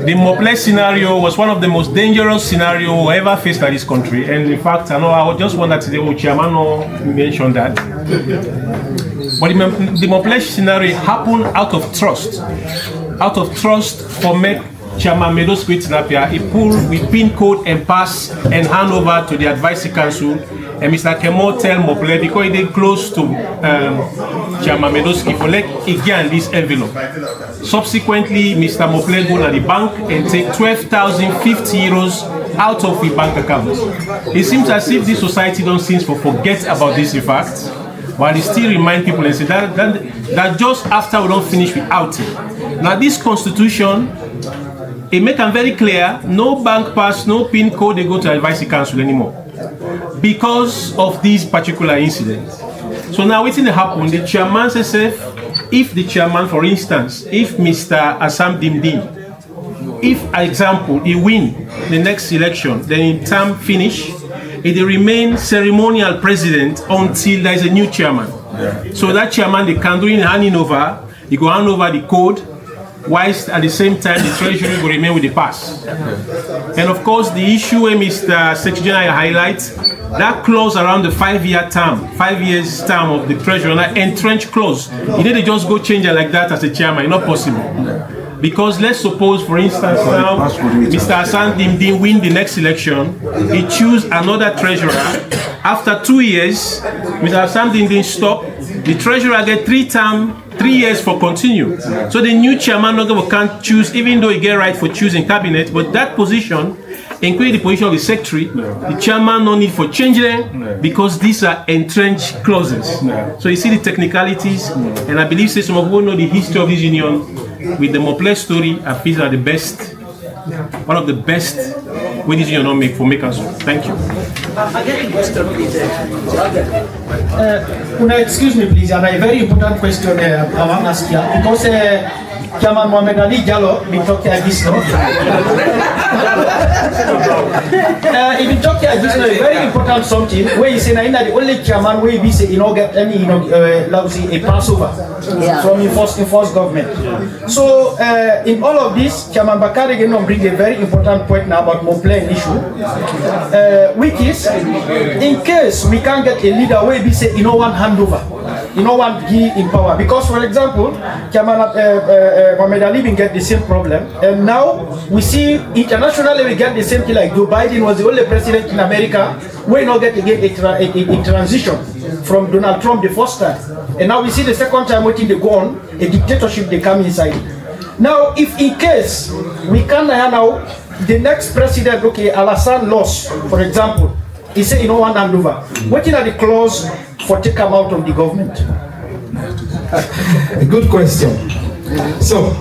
Speaker 10: The Mople scenario was one of the most dangerous scenarios ever faced by this country. And in fact, I know I just wondered today, Chairman mentioned that. But the Mople scenario happened out of trust. Out of trust for make Chairman Meadows Napia, he pulled with PIN code and pass and hand over to the advisory council. And Mr. Kemo tell Mople because they close to Chairman Medoski for like again this envelope. Subsequently, Mr. Mople go to the bank and take 12,050 euros out of the bank account. It seems as if this society don't seem to forget about this fact, while they still remind people and say that just after we don't finish with outing. Now this constitution, it make them very clear, no bank pass, no PIN code, they go to advisory council anymore. Because of this particular incident. So now what's going to happen? The chairman says, if the chairman, for instance, if Mr. Assam Dimdim, if, example, he win the next election, then in term finish, he remain ceremonial president until there is a new chairman. Yeah. So that chairman, they can do in handing over, he go hand over the code, whilst at the same time the treasury will remain with the pass. And of course the issue where Mr. Secretary General highlights, that clause around the 5-year term, 5 years term of the treasury, that entrenched clause, you need to just go change it like that as a chairman, it's not possible. Because let's suppose, for instance, now Mr. Hassan Dimdim win the next election, he choose another treasurer. After 2 years, Mr. Hassan Dimdim stop, the treasurer get 3 years for continue. So the new chairman can't choose, even though he get right for choosing cabinet, but that position, including the position of the secretary, the chairman no need for changing them because these are entrenched clauses. So you see the technicalities, and I believe some of you know the history of this union with the Mople story. I feel are the best, one of the best way this union make for make us. Thank you.
Speaker 12: I get a question, please. Excuse me, please. And a very important question I want to ask you because Chairman Mohamed Ali Jallo been talking like this now. He been talking like this now. A very important something where he say that the only chairman where he say get any a passover from enforced government. So in all of this, Chairman Bakari again bring a very important point now about Mople issue, which is in case we can't get a leader where he say one handover, one give in power, because for example, Chairman Mohamed Ali been get the same problem, and now we see internationally we get the same thing. Like Joe Biden was the only president in America where not get a transition from Donald Trump the first time, and now we see the second time waiting they go on a dictatorship they come inside. Now if in case we can now the next president, okay, Alassane lost, for example, he said one handover. What is the clause for take him out of the government?
Speaker 3: A good question. So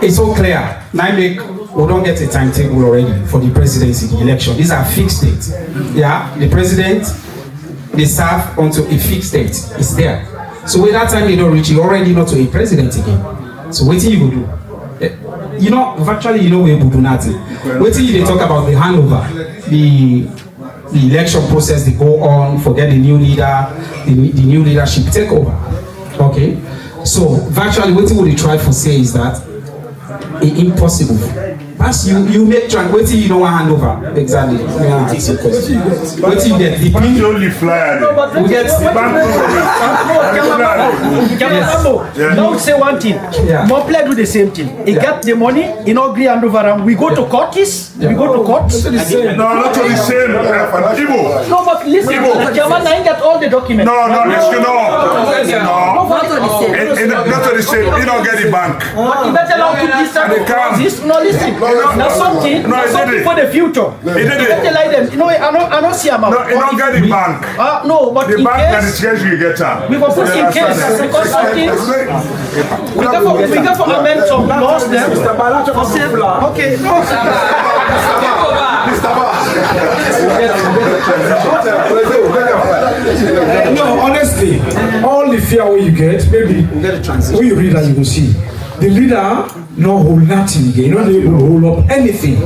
Speaker 3: it's so clear. Now we don't get a timetable already for the presidency, the election. These are fixed dates. Yeah, the president, they serve until a fixed date is there. So when that time you don't reach, you already not to a president again. So what do you do? Virtually we will do nothing. Wait till they talk about the handover, the election process, they go on, forget the new leader, the new leadership take over. Okay, so virtually what we try to say is that impossible. As you make trans, what you don't want hand over exactly. What you get? The
Speaker 1: bank only fly.
Speaker 3: We get the bank.
Speaker 13: Now say one thing. More play do the same thing. He get the money, he not agree hand over, and we go to court. We go to court.
Speaker 1: No, not the same. Ibo.
Speaker 13: No, but listen, Chairman, I get all the documents.
Speaker 1: No, not the same. You don't get the bank.
Speaker 13: But you better not put this type of this. No, listen. Now something for the future.
Speaker 1: He did it.
Speaker 13: Better like them. No, I don't see about.
Speaker 1: No, you don't get the bank.
Speaker 13: No, but
Speaker 1: the
Speaker 13: in
Speaker 1: bank and the
Speaker 13: case
Speaker 1: shares you get her.
Speaker 13: we go put in case because something we go for amend some laws there. Okay, no.
Speaker 7: No, honestly, all the fear you get, maybe when you read and you will see. The leader no hold nothing again. You know they will hold up anything.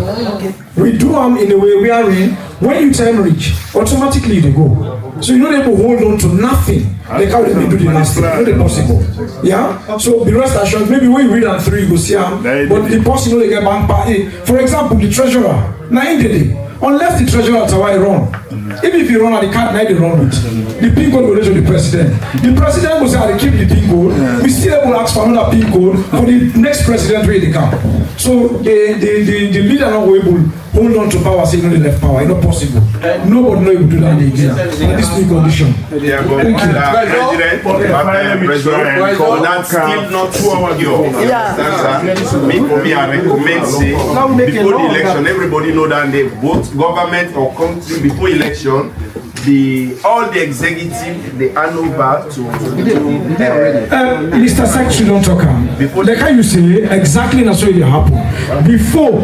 Speaker 7: We do them in a way we are in. When you time reach, automatically they go. So you know they will hold on to nothing. Like how they do the last thing. Not possible. Yeah? So be rest assured, maybe when you read and through you go see them. But the person they get bank pay. For example, the treasurer. Now in the day, unless the treasurer is why run. Even if you run at the card, now they run with. The pin code will to the president. The president will say, I keep the pin code. We still will ask for another pin code for the next president where they come. So the leader not able hold on to power, say no they left power. It's not possible. Nobody know able to do that again. In this new condition.
Speaker 9: Yeah, but that's still not secure. For me, I recommend say before the election, everybody know that they vote government or country before election. All the executive they hand over to
Speaker 7: Mr. Secretary don't talk before like how you say exactly that's what it happen before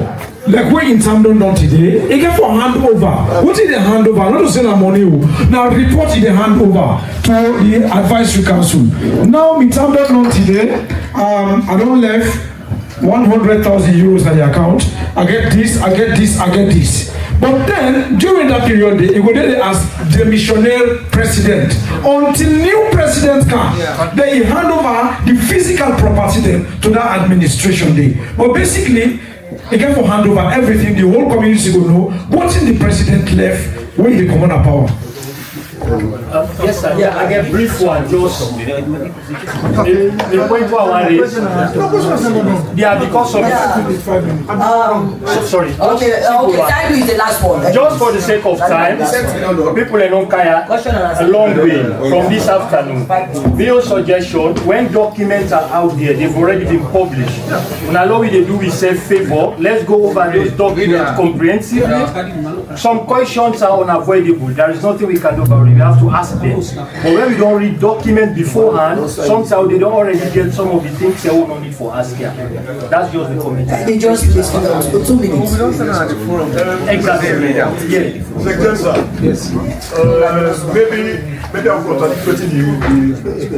Speaker 7: like when in time done today it get for hand over. What did they hand over? Not to send our money now report it they hand over to the advisory council. Now in time done today I don't left 100,000 euros in the account. I get this. But then, during that period, it would as the missionary president until new president come. Then he hand over the physical property then to that administration day. But basically, he can for hand over everything. The whole community will know what's in the president left when he come on power.
Speaker 14: Yes, sir. Yeah, I get brief one. Just the point where I raise. Yeah, because of sorry.
Speaker 2: Okay, time is the last one.
Speaker 14: Just for the sake of time, people in Onkaya a long way from this afternoon. Your suggestion, when documents are out there, they've already been published. When allow we do we say favor, let's go over those documents comprehensively. Some questions are unavoidable. There is nothing we can do about it. We have to ask them. But when we don't read document beforehand, somehow they don't already get some of the things they will not need for asking. That's just the committee.
Speaker 2: They just listen for 2 minutes.
Speaker 14: Exactly. Yeah.
Speaker 8: Yes. Maybe I'm contradicting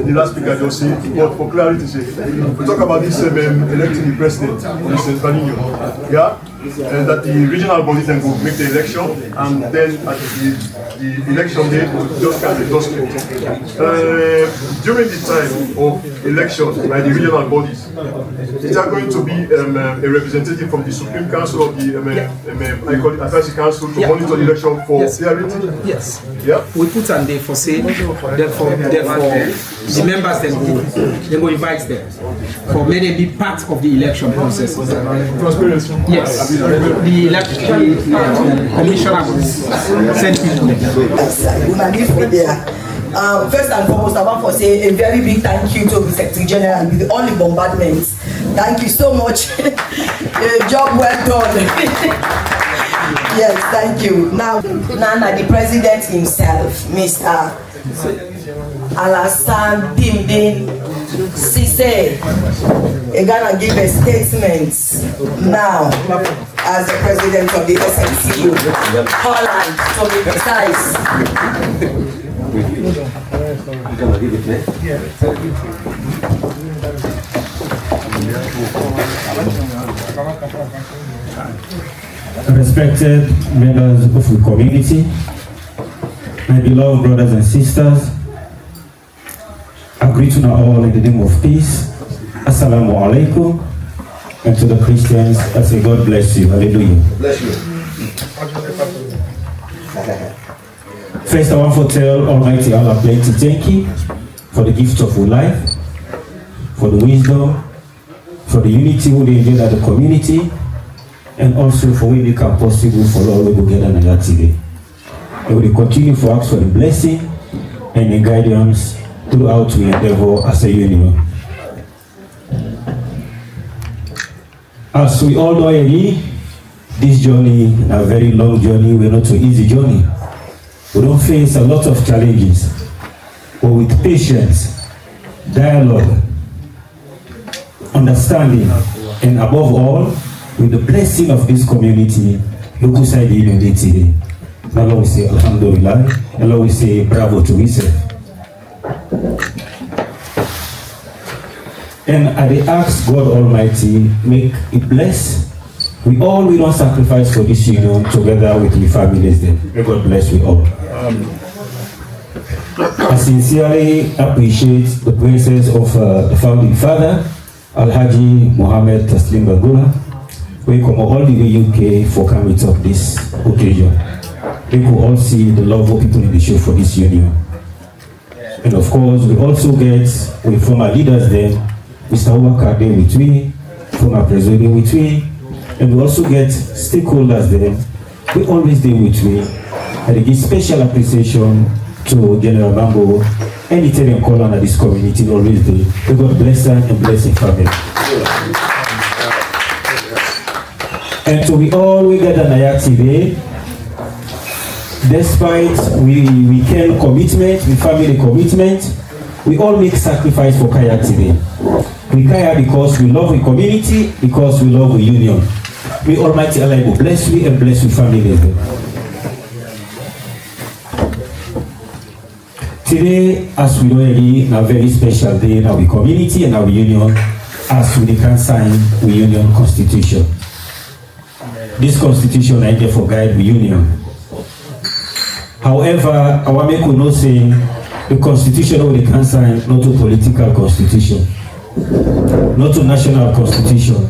Speaker 8: the last speaker just said, but for clarity's sake, we talk about this electing the president, Mr. Paninho. Yeah? And that the regional bodies then will make the election, and then at the election day, just cast the endorsement. During the time of election by the regional bodies, is there going to be a representative from the Supreme Council of the I call it Advisory Council to monitor the election for clarity?
Speaker 3: Yes.
Speaker 8: Yeah.
Speaker 3: We put on there for say, therefore the members then go invite them for may they be part of the election process.
Speaker 8: Transparency.
Speaker 3: Yes. The election commissioner will send people there.
Speaker 2: First and foremost, I want to say a very big thank you to the Secretary General with all the bombardments. Thank you so much. Job well done. Yes, thank you. Now, Nana, the president himself, Mr. Alassane Dindin Cisse, is gonna give a statement now as the president of the SLCU, Holland, to be precise.
Speaker 15: Respected members of the community, my beloved brothers and sisters, I greet you all in the name of peace. Assalamu alaikum And to the Christians, I say God bless you. Hallelujah.
Speaker 6: Bless you.
Speaker 15: First, I want to tell Almighty Allah plenty thank you for the gift of life, for the wisdom, for the unity we enjoy at the community, and also for we make it possible for all we go together in that today. And we will continue to ask for the blessing and the guidance throughout we endeavor as a union. As we all know, this journey is a very long journey. We're not an easy journey. We don't face a lot of challenges, but with patience, dialogue, understanding, and above all, with the blessing of this community, look inside the unity today. Now Lord, we say Alhamdulillah, and Lord, we say bravo to yourself. And I ask God Almighty, make it bless. We don't sacrifice for this union together with the families then. May God bless we all. I sincerely appreciate the presence of the founding father, Alhaji Mohammed Taslim Bagula. We come all the way UK for coming to this occasion. We could all see the love of people in the show for this union. And of course, we also get with former leaders there, Mr. Owakade with me, former president with me, and we also get stakeholders there. We always deal with me. And I give special appreciation to General Bambo and Italian colon at this community always do. May God bless her and bless her family. And so we all gather Naya today. Despite we can commitment, we family commitment, we all make sacrifice for Kaya today. We Kaya because we love the community, because we love the union. May Almighty Allah will bless you and bless your family. Today, as we know, is a very special day in our community and our union, as we can sign the union constitution. This constitution is there for guide the union. However, I want to know say the constitution we can sign not a political constitution, not a national constitution,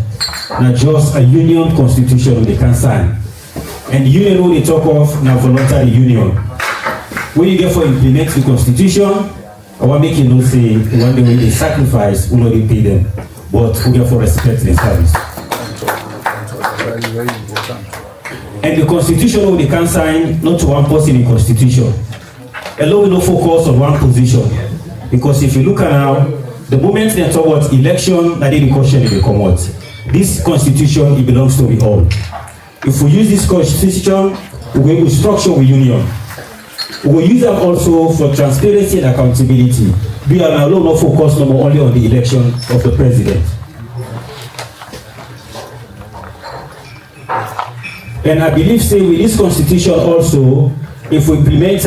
Speaker 15: not just a union constitution we can sign. And the union we talk of na voluntary union. When you get for implement the constitution, I want to make you know say one day when they sacrifice, we not pay them, but we get for respect the service. And the constitution we can sign not to one person in constitution. Allow we no focus on one position, because if you look at now, the moment they talk about election, that the question will come out. This constitution it belongs to we all. If we use this constitution, we will structure the union. We will use them also for transparency and accountability. We are now not focused no more only on the election of the president. And I believe say with this constitution also, if we implement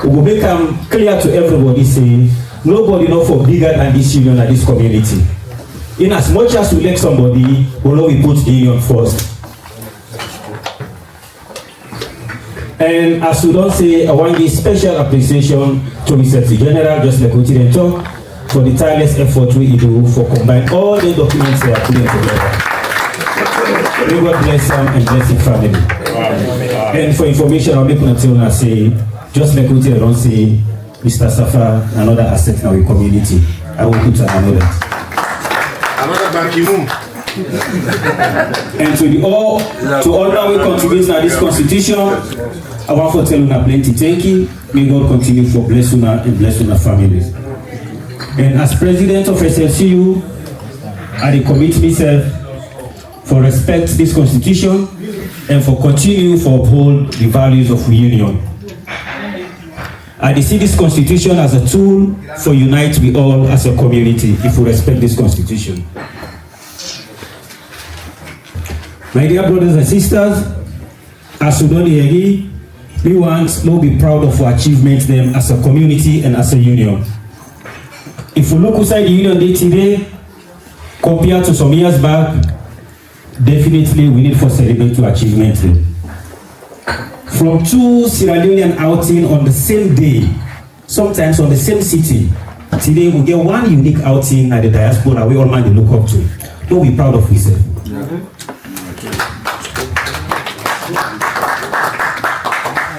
Speaker 15: we will make them clear to everybody say nobody not for bigger than this union and this community. In as much as we elect somebody, we know we put the union first. And as we don't say, I want to give special appreciation to Mr. General, just like we didn't talk, for the tireless effort we do for combine all the documents they are putting together. May God bless them and bless the family. And for information, I'll make until now say, just like we don't say, Mr. Safa, another asset in our community. I will put another.
Speaker 5: Another bank
Speaker 15: And to all that we contribute to this constitution, I want to tell you plenty thank you. May God continue for bless you and bless your families. And as president of SLCU, I commit myself for respect this constitution and for continue for uphold the values of union. I see this constitution as a tool for unite we all as a community if we respect this constitution. My dear brothers and sisters, as we know we want to be proud of our achievements them as a community and as a union. If we look inside the union day today, compared to some years back, definitely we need for celebrate to achievements. From 2 Sierra Leonean outing on the same day, sometimes on the same city, today we get one unique outing at the diaspora we all man they look up to. don't be proud of yourself.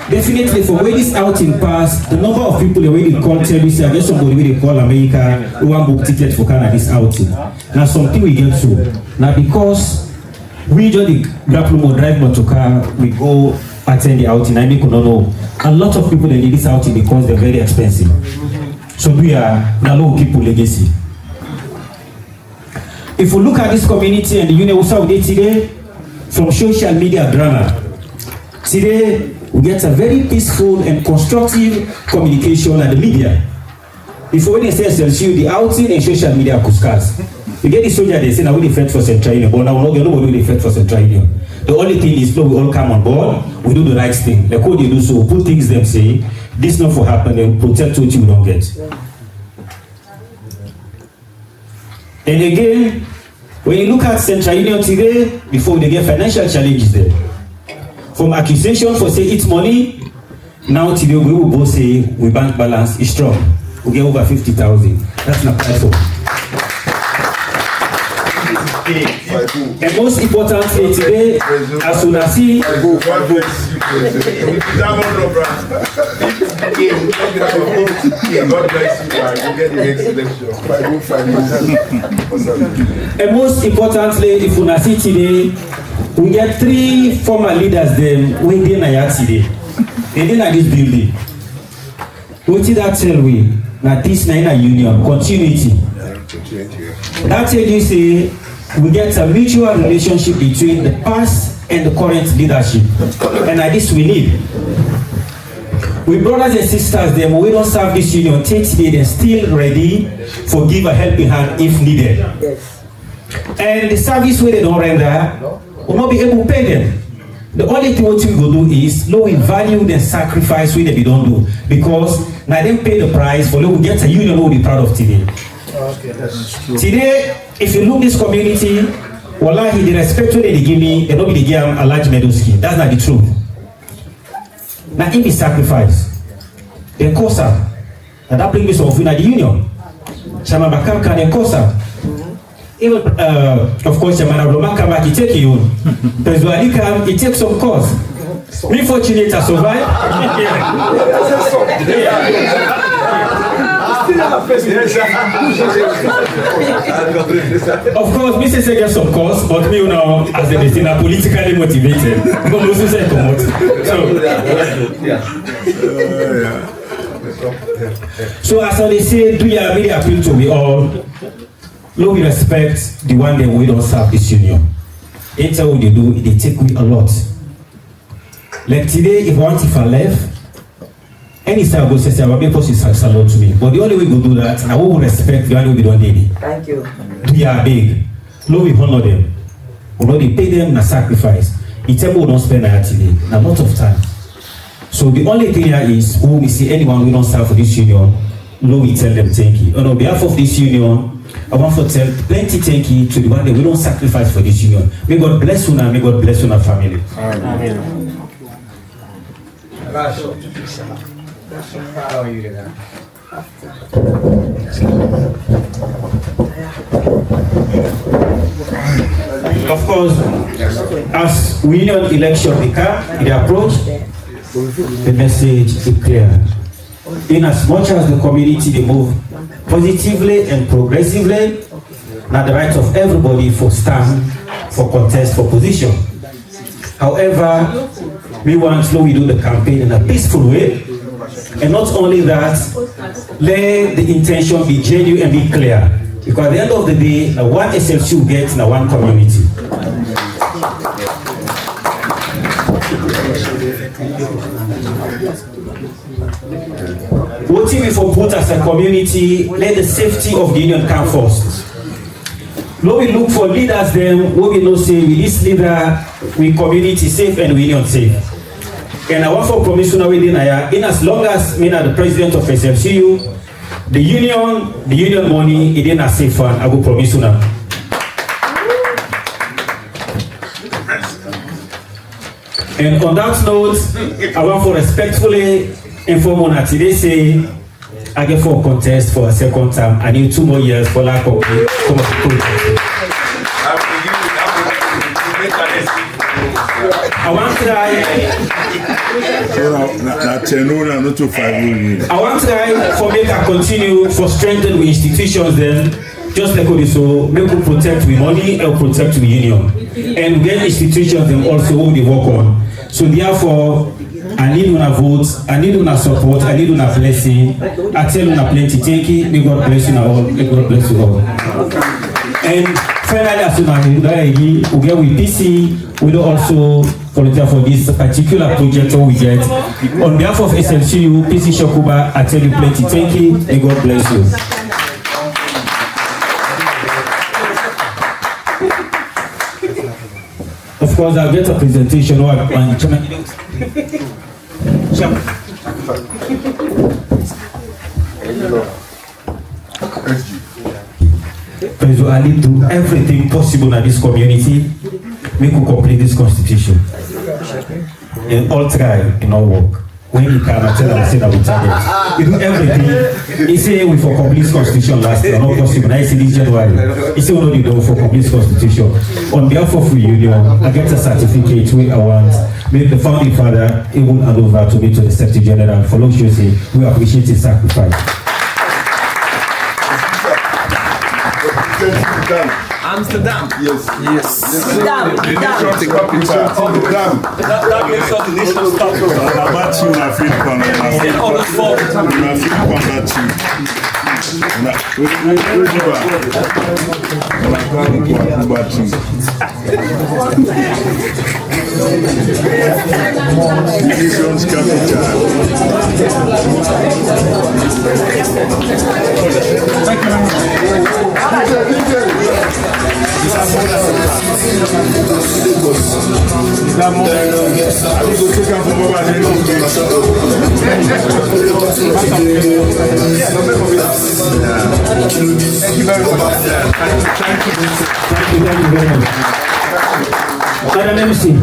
Speaker 15: Definitely, for where this outing passed, the number of people the way they call terrorists, I guess somebody way they call America who want book ticket for Canada this outing. Now something we get through. Now because we just grab more drive motor car, we go attend the outing. I make no know. A lot of people they need this outing because they're very expensive. So we are now low people legacy. If we look at this community and the union also today, from social media drama, today we get a very peaceful and constructive communication at the media. Before when they say Slcu, the outing and social media could scarce. You get the soldier they say now we defend for Central Union, but now nobody will defend for Central Union. The only thing is, no, we all come on board, we do the right thing. Like what they do, so put things them say, this not for happen, and protect what you don't get. And again, when you look at Central Union today, before they get financial challenges there. From accusation for say it's money, now today we will both say we bank balance is strong. We get over 50,000. That's not bad for. And most importantly today, as soon as see,
Speaker 1: God bless you, get the next election.
Speaker 15: And most importantly, if we see today, we get 3 former leaders them within Naya today. They did like this building. What did that tell we? That this Naya union continuity. That tell you say we get a mutual relationship between the past and the current leadership. And like this we need. We brothers and sisters them, we don't serve this union, take today they're still ready for give a helping hand if needed.
Speaker 2: Yes.
Speaker 15: And the service where they don't render, will not be able to pay them. The only thing what we go do is no we value the sacrifice we don't do, because now they pay the price for we get a union who will be proud of today.
Speaker 13: Okay, that's true.
Speaker 15: Today, if you look this community, wallahi the respect they give me, they don't be give a large medal scheme. That's not the truth. Now in the sacrifice, they cost up. And that brings me some of the union. Shama Bakam can cost up. Even, of course, Chairman Abdullah come back, he take you. Persuading come, he takes some cost. Me fortunate to survive. Of course, Mrs. get some cost, but me, you know, as a listener, politically motivated. So as they say, do you really appeal to we all? Lord, we respect the one that we don't serve this union. It's what they do, they take me a lot. Like today, if I left, any star goes say, I'm supposed to salute to me. But the only way we do that, I will respect the only way we don't need it.
Speaker 2: Thank you.
Speaker 15: We are big. Lord, we honor them. We know they pay them a sacrifice. It's able to don't spend a today, a lot of time. So the only thing here is, when we see anyone we don't serve for this union, Lord, we tell them thank you. And on behalf of this union, I want to tell plenty thank you to the one that we don't sacrifice for this union. May God bless you and may God bless your family. Amen.
Speaker 3: How are you today?
Speaker 15: Of course, as union election become, the approach, the message is clear. In as much as the community they move positively and progressively, now the right of everybody for stand, for contest, for position. However, we want to we do the campaign in a peaceful way, and not only that, let the intention be genuine and be clear. Because at the end of the day, one Slcu gets in one community. What if we for put as a community, let the safety of the union come first. Now we look for leaders then, what we know say, with this leader, we community safe and we union safe. And I want for promission within in as long as me the president of Slcu, the union money, it ain't a safe one, I will promise you now. And on that note, I want for respectfully inform on that today say I get for a contest for a second time. I need 2 more years for lack of I want to try. I want to try for make a continue for strengthen the institutions then. Just like what so make we protect we money and protect we union. And get institutions them also who they work on. So therefore I need una vote, I need una support, I need una blessing. I tell una plenty, thank you, may God bless you all, may God bless you all. And finally, as soon as we get with PC, we do also volunteer for this particular project we get. On behalf of SLCU, PC Shokuba, I tell you plenty, thank you, may God bless you. Of course, I'll get a presentation or I need to do everything possible in this community, make we complete this constitution. And all try in all work. When you come and tell us that we target, we do everything. He say we for complete constitution last year, not possible. I see this January. He say we don't do for complete constitution. On behalf of the union, I get a certificate where I want. Make the founding father able hand over to me to the Secretary General for long say we appreciate his sacrifice.
Speaker 16: Amsterdam.
Speaker 8: Yes.
Speaker 16: That makes us the nation stop.
Speaker 1: About you, I feel nation's capital.
Speaker 8: Thank you very much.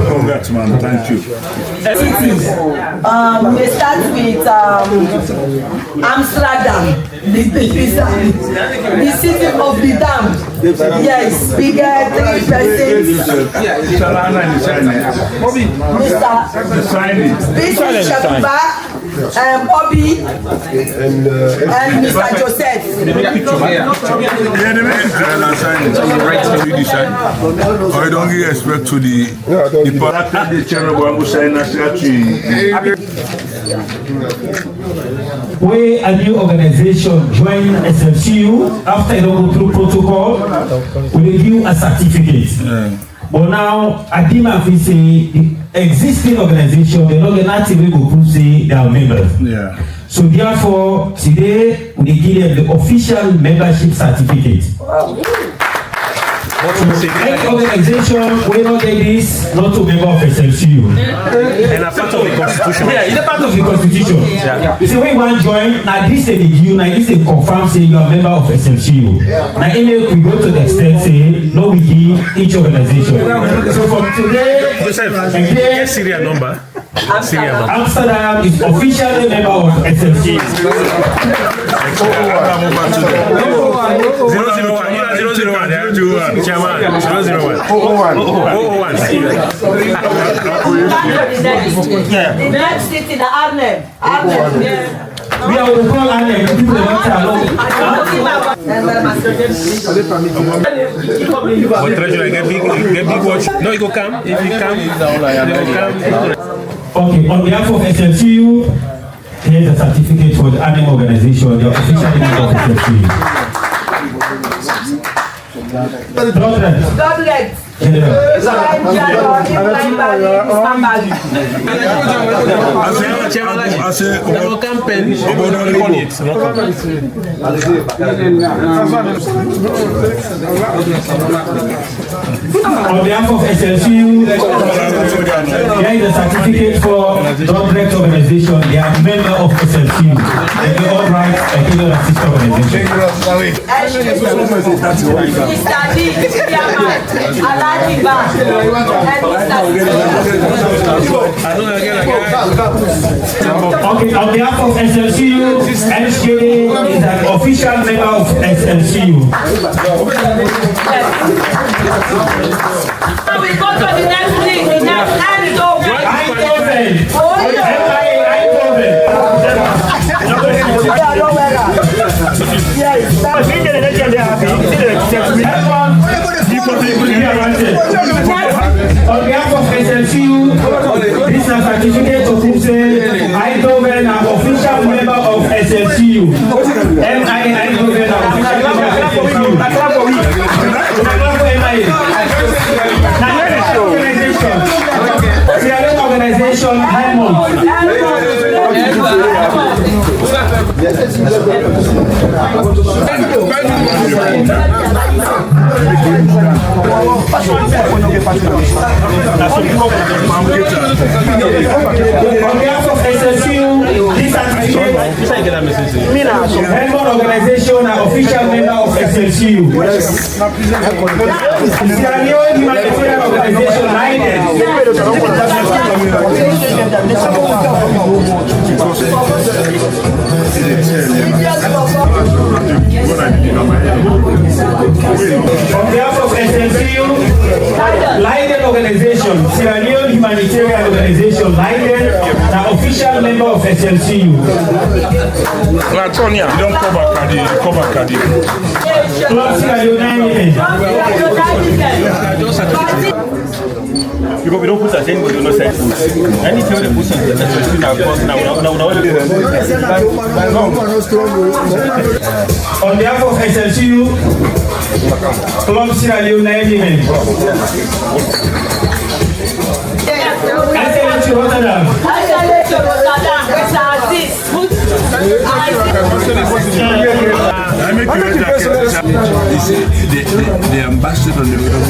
Speaker 1: Congrats, man. Thank you.
Speaker 2: We start with Amsterdam, the city of the dam. Yes, we get 3 persons. Mr. Shakuba, Bobby, and Mr. Joseph.
Speaker 1: I don't give respect to the
Speaker 15: where a new organization join SLCU after they go through protocol, we give you a certificate. But now, I demand to say the existing organization, they're not going to actively go to say they are members. So therefore, today we give them the official membership certificate. Any organization will not get this, not to member of SLCU.
Speaker 10: And a part of the constitution.
Speaker 15: Yeah, it's a part of the constitution. You say when you want to join, now this is the you, now this is confirm say you are a member of SLCU. Now email we go to the extent say no we give each organization. So from today,
Speaker 10: Joseph, serial number.
Speaker 15: Amsterdam is officially member of SLCU.
Speaker 10: 001. Chairman, 001. 001.
Speaker 2: The next city, the Arnhem.
Speaker 15: We are going to call Arnhem. People don't
Speaker 10: But treasurer, get big watch. No, you go come. If you come,
Speaker 15: okay, on behalf of SLCU, here's a certificate for the Arnhem organization. They are officially member of SLCU.
Speaker 2: Godlet.
Speaker 15: On behalf of SLCU, there is a certificate for Godlet organization. They are member of SLCU. They are all right and they are sister organization. Okay, on behalf of SLCU, HK is an official member of SLCU.
Speaker 2: We go to the next
Speaker 12: On behalf of SLCU, this is a certificate to prove Eindhoven an official member of SLCU. Eindhoven an official member of SLCU. Organization, organization, an official member of SLCU. Humanitarian organization, on behalf of SLCU, Leiden organization, Sierra Leone humanitarian organization, Leiden, the official member of SLCU.
Speaker 1: Latonia, you don't cover Kadi, you cover Kadi.
Speaker 5: Because we don't put us in, we do not set food. Any time they put us in,
Speaker 12: on behalf of SLCU, Club Sierra Leone, SLCU Rotterdam.
Speaker 1: The ambassador on the road of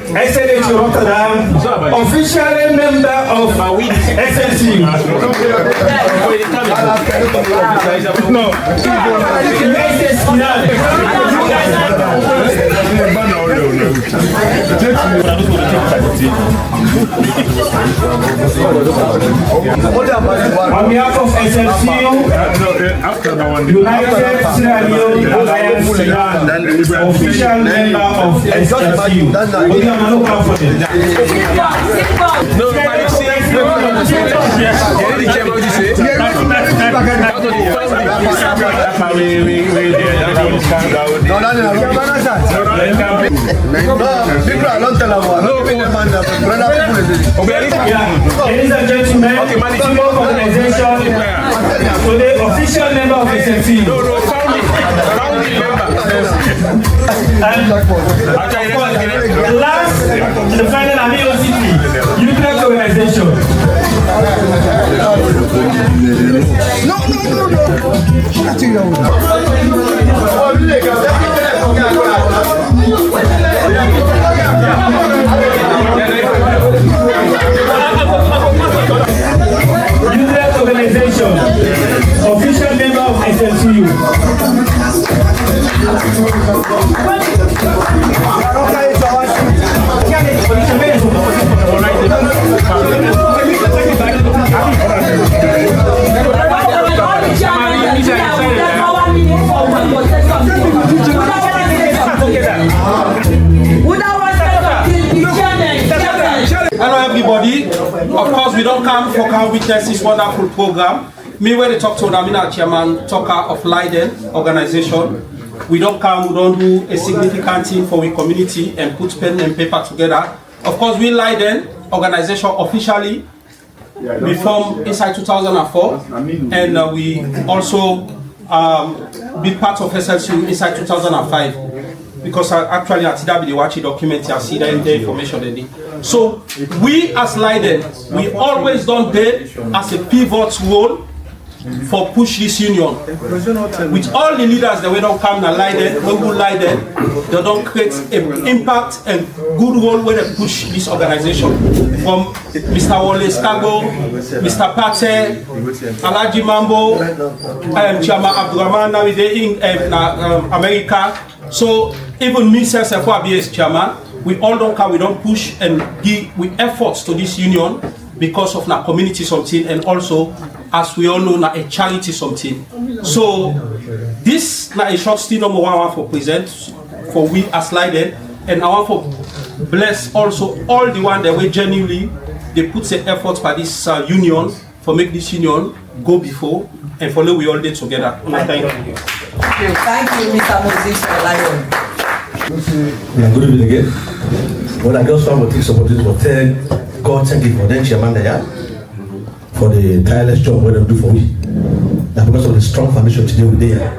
Speaker 12: SLCU Rotterdam, officially member of SLCU. No. On behalf of SLCU, United Sierra Leone Alliance, official member of SLCU. Ladies and gentlemen, organization, today official member of SLCU. And the last, the final AMIOCT, Utrecht organization. Utrecht organization, official member of SLCU.
Speaker 3: Hello everybody. Of course we don't come for can witness this wonderful program. Me when they talk to Namina Chairman Talker of Leiden organization. We don't come, we don't do a significant thing for the community and put pen and paper together. Of course we Leiden organization officially we formed inside 2004 and we also be part of SLCU inside 2005. Because actually at TW they watch the document, I see the information in it. So we as Leiden, we always done there as a pivot role for push this union. With all the leaders that we don't come to Leiden, when we Leiden, they don't create an impact and good role when they push this organization. From Mr. Wole Skago, Mr. Pate, Alaji Mambo, Chairman Abdurrahman now in America. So even me as chairman, we all don't come, we don't push and give with efforts to this union because of our community something and also as we all know a charity something. So this is a short still number one for present for we as Sliden, and I want to bless also all the one that way genuinely they put their efforts for this union, for make this union go before, and for we all did together. Thank you.
Speaker 2: Thank you, Mr. Moses Lion.
Speaker 17: Good evening again. Well, I just want to take some opportunity to thank God, thank you for the chairman there, for the tireless job what they do for me. And because of the strong foundation today we're there,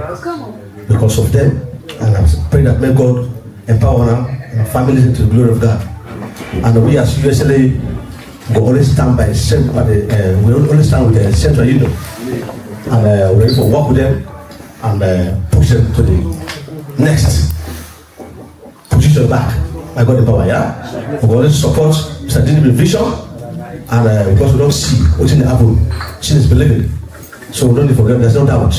Speaker 17: because of them, and I pray that may God empower them and families into the glory of God. And we as USLA will always stand by we always stand with the Central Union, and we're ready to work with them and push them to the next position back. I got the power, yeah? We always support Mr. Dini's vision, and because we don't see what's in the apple, seeing is believing. So we don't need to forget, there's no doubt.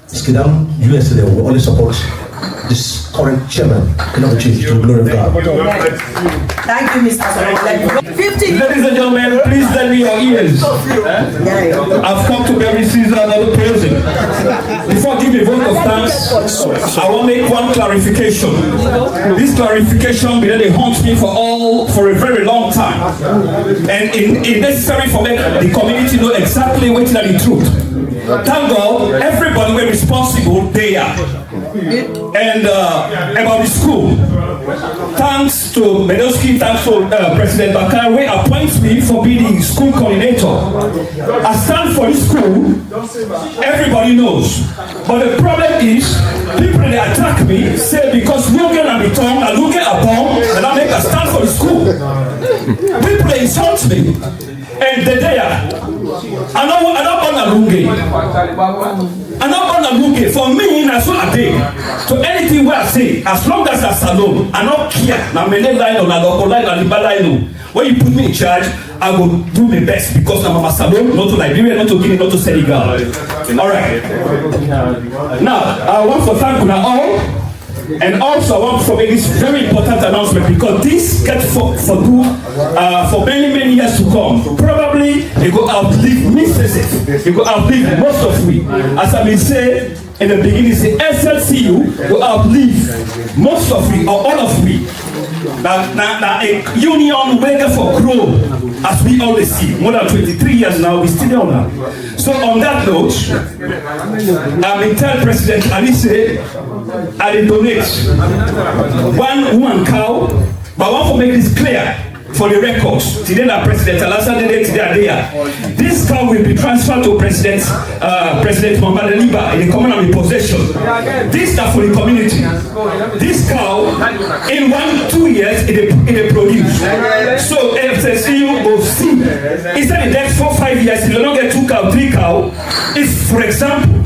Speaker 17: Skidam USLA will always support this current chairman, cannot change to the glory of God.
Speaker 2: Thank you, Mr. Solomon. 50.
Speaker 18: Ladies and gentlemen, please lend me your ears. I've come to bury Caesar and other praising. Before I give a vote of thanks, I want to make one clarification. This clarification really haunts me for a very long time. And it's necessary for me the community know exactly what is the truth. Thank God, everybody were responsible there. And about the school, thanks to Medoski, thanks to President Bakar, who appoints me for being the school coordinator. I stand for the school, everybody knows. But the problem is, people that attack me say because we don't get a return, I don't get a bomb, and I make a stand for the school. People that insult me, and they're there. I don't want to look for me, that's what I did. So anything where I say, as long as I salon, I don't care. Now, when you put me in charge, I will do my best because I'm a salon, not to Liberia, not to Guinea, not to Senegal. All right. Now, I want to thank you all. And also, I want to make this very important announcement because this gets for many years to come. Probably it will outlive me, it will outlive most of we. As I may say in the beginning, the SLCU will outlive most of we or all of we. Now a union waiting for growth, as we always see. More than 23 years now, we still don't know. So on that note, I will tell President Alice, I will donate one cow, but I want to make this clear for the records. Today, the President Alassane today. This cow will be transferred to President Muhammad Aliba in the common possession. This is for the community. This cow, in 1-2 years, it produce. So FCU will see. Instead of the next 4-5 years, you will not get 2 cow, 3 cow. If, for example,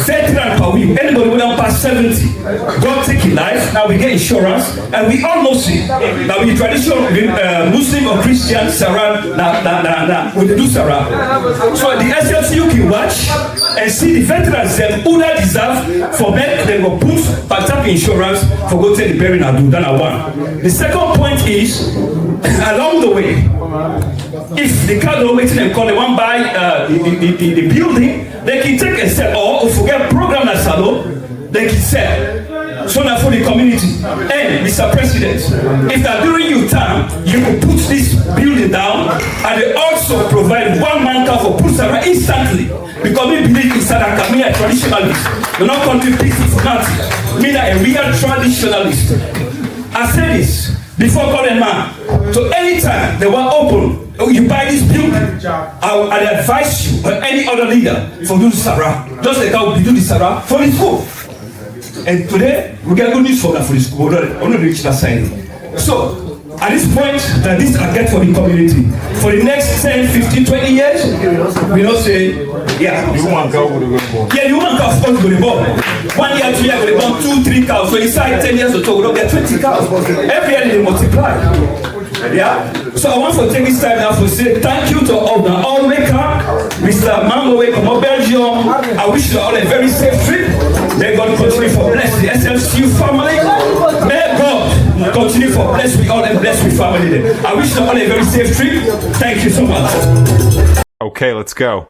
Speaker 18: veteran per week, anybody who don't pass 70, God take his life. Now we get insurance, and we all know see that we traditional Muslim or Christian Sarah, we do Sarah. So the SLCU can watch and see the veterans them who they deserve for men, they will put back up insurance for go take the burying and do that one. The second point is along the way, if the car don't wait and call the one by the building, they can take a step or forget program as salon, they can sell. So now for the community. And Mr. President, if that during your time you will put this building down and they also provide 1 man car for Pusara instantly. Because we believe in Sadaka, me a traditionalist. We're not going to be for nothing. Me a real traditionalist. I say this before calling man. So anytime they were open, you buy this building, I advise you or any other leader for do the Sarah. Just like how we do the Sarah for the school. And today, we get good news for that for the school. We only reach that side. So, at this point, that this I get for the community. For the next 10, 15, 20 years, we don't say, yeah. You want cow with the ball. Yeah, you want cow of course with the ball. 1 year, 2 years, we want 2, 3 cows. So inside 10 years or so, we don't get 20 cows. Every year they multiply. Yeah. So I want to take this time now to say thank you to all maker, Mr. Mango from Belgium. I wish you all a very safe trip. May God continue for bless the SLCU family. May God continue for bless we all and bless we family. I wish you all a very safe trip. Thank you so much.
Speaker 19: Okay, let's go.